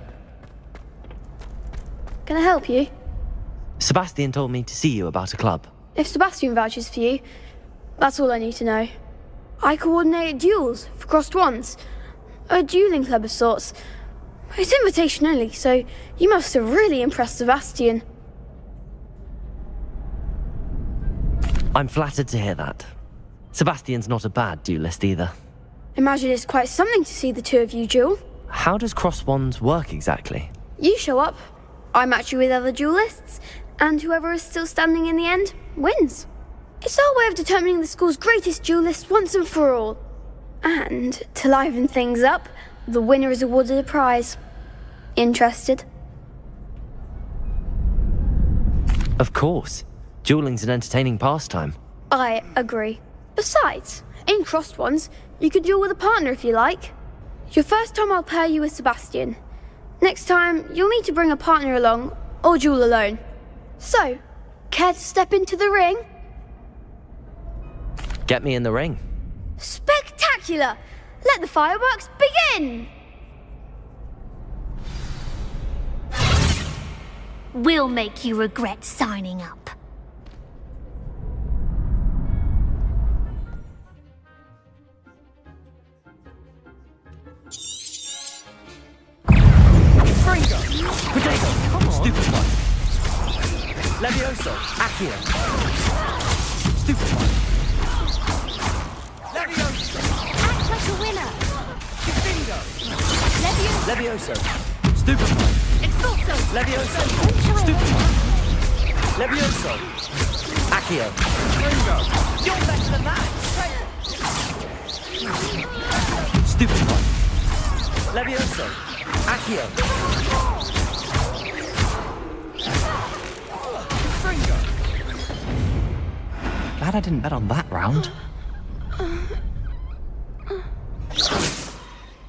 Can I help you? Sebastian told me to see you about a club. If Sebastian vouches for you, that's all I need to know. I coordinate duels for crossed wands. A dueling club of sorts. It's invitation only, so you must have really impressed Sebastian. I'm flattered to hear that. Sebastian's not a bad duelist either. Imagine it's quite something to see the two of you duel. How does cross wands work exactly? You show up, I match you with other duelists, and whoever is still standing in the end wins. It's our way of determining the school's greatest duelist once and for all. And to liven things up, the winner is awarded a prize. Interested? Of course. Dueling's an entertaining pastime. I agree. Besides, in crossed ones, you could duel with a partner if you like. Your first time I'll pair you with Sebastian. Next time, you'll need to bring a partner along, or duel alone. So, care to step into the ring? Get me in the ring. Spectacular! Let the fireworks begin! We'll make you regret signing up. Fringo! Potato! Stupid one! Levioso! Accio! Stupid one! Levioso! Act like a winner! Bingo! Levioso! Levioso! Stupid one! Expulso! Levioso! Stupid one! Levioso! Accio! Fringo! You're better than that! Stupid one! Levioso! Accio! Fringo! Glad I didn't bet on that round.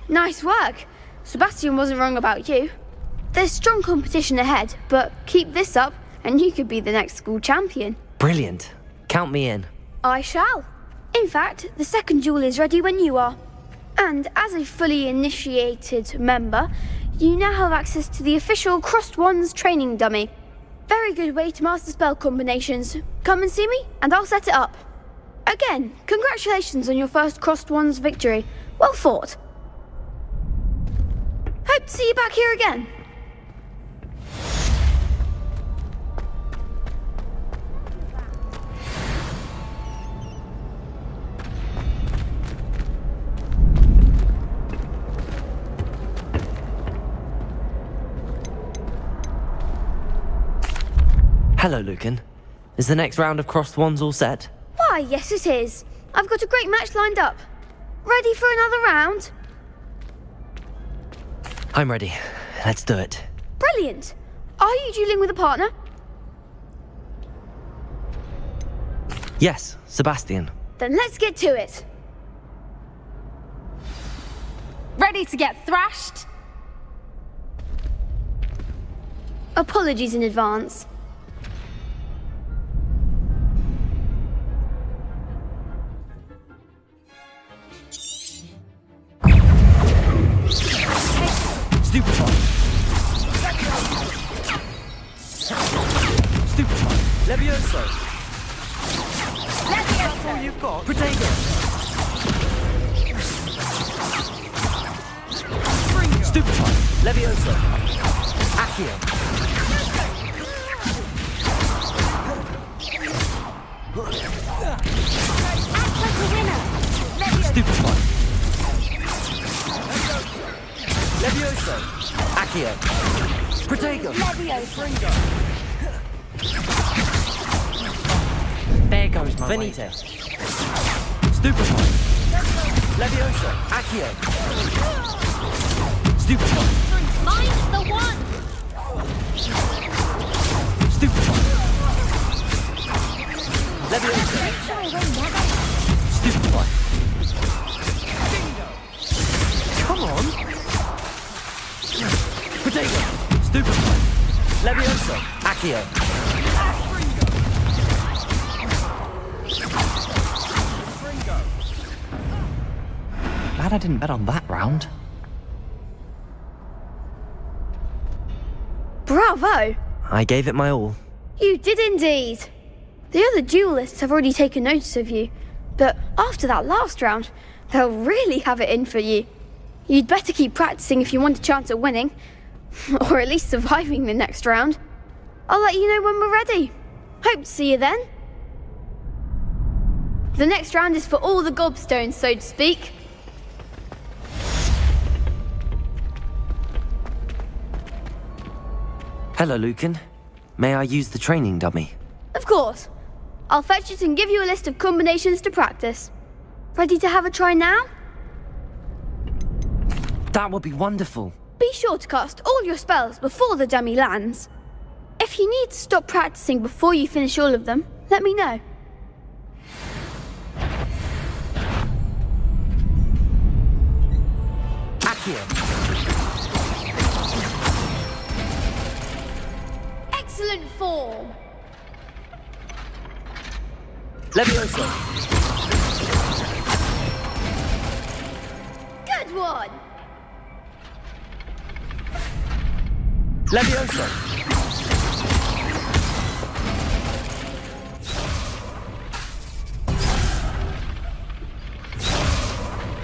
Nice work. Sebastian wasn't wrong about you. There's strong competition ahead, but keep this up and you could be the next school champion. Brilliant. Count me in. I shall. In fact, the second duel is ready when you are. And as a fully initiated member, you now have access to the official Crossed Wands training dummy. Very good way to master spell combinations. Come and see me, and I'll set it up. Again, congratulations on your first Crossed Wands victory. Well fought. Hope to see you back here again. Hello, Lucan. Is the next round of crossed wands all set? Why, yes it is. I've got a great match lined up. Ready for another round? I'm ready. Let's do it. Brilliant. Are you dueling with a partner? Yes, Sebastian. Then let's get to it. Ready to get thrashed? Apologies in advance. Stupefy! Stupefy! Levioso! That's all you've got? Protego! Stupefy! Levioso! Accio! Act like a winner! Stupefy! Levioso! Accio! Protego! Levioso! There goes my Venite! Stupefy! Levioso! Accio! Stupefy! Mine's the one! Stupefy! Levioso! Stupefy! Come on! Protego! Stupefy! Levioso! Accio! Glad I didn't bet on that round. Bravo! I gave it my all. You did indeed. The other duelists have already taken notice of you, but after that last round, they'll really have it in for you. You'd better keep practicing if you want a chance at winning, or at least surviving the next round. I'll let you know when we're ready. Hope to see you then. The next round is for all the gobstones, so to speak. Hello, Lucan. May I use the training dummy? Of course. I'll fetch it and give you a list of combinations to practice. Ready to have a try now? That would be wonderful. Be sure to cast all your spells before the dummy lands. If you need to stop practicing before you finish all of them, let me know. Accio! Excellent form! Levioso! Good one! Levioso!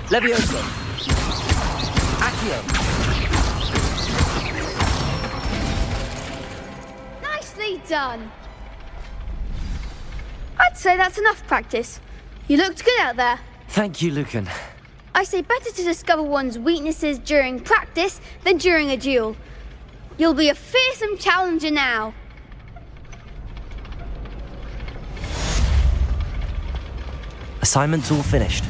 Levioso! Accio! Nicely done! I'd say that's enough practice. You looked good out there. Thank you, Lucan. I say better to discover one's weaknesses during practice than during a duel. You'll be a fearsome challenger now. Assignment's all finished.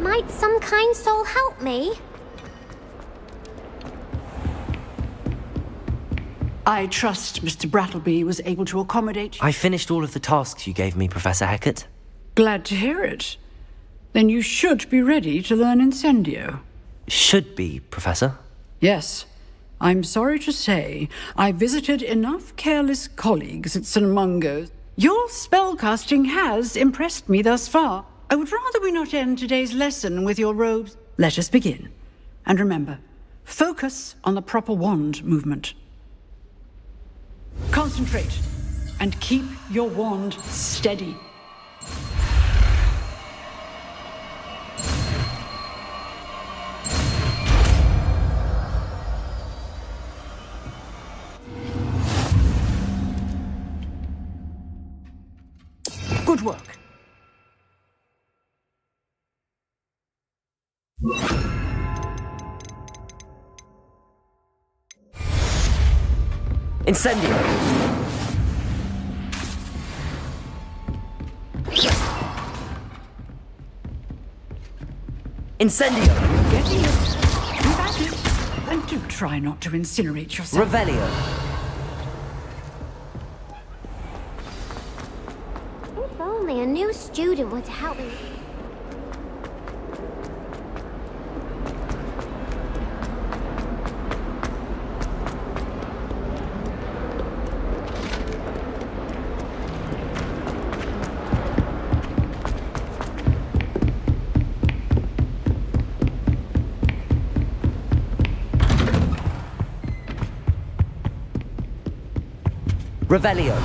Might some kind soul help me? I trust Mr. Brattleby was able to accommodate you. I finished all of the tasks you gave me, Professor Hecat. Glad to hear it. Then you should be ready to learn Incendio. Should be, Professor. Yes. I'm sorry to say, I visited enough careless colleagues at St. Mungo's. Your spellcasting has impressed me thus far. I would rather we not end today's lesson with your robes. Let us begin. And remember, focus on the proper wand movement. Concentrate and keep your wand steady. Good work. Incendio! Incendio! Getting it. Keep at it. And do try not to incinerate yourself. Revelio! If only a new student would help me. Revelio.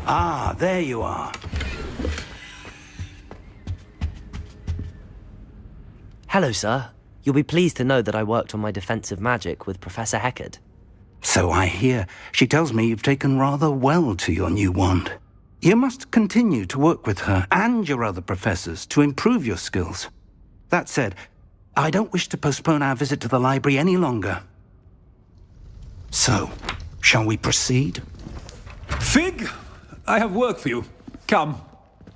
Ah, there you are. Hello, sir. You'll be pleased to know that I worked on my defensive magic with Professor Heckard. So I hear. She tells me you've taken rather well to your new wand. You must continue to work with her and your other professors to improve your skills. That said, I don't wish to postpone our visit to the library any longer. So, shall we proceed? Fig, I have work for you. Come.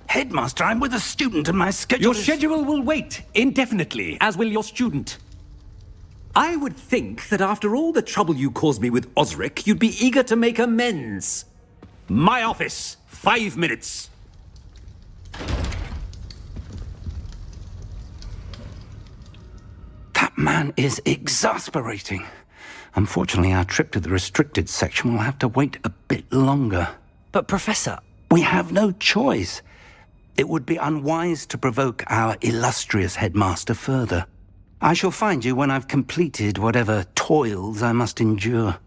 Headmaster, I'm with a student and my schedule Your schedule will wait indefinitely, as will your student. I would think that after all the trouble you caused me with Osric, you'd be eager to make amends. My office, 5 minutes. That man is exasperating. Unfortunately, our trip to the restricted section will have to wait a bit longer. But, Professor... We have no choice. It would be unwise to provoke our illustrious headmaster further. I shall find you when I've completed whatever toils I must endure.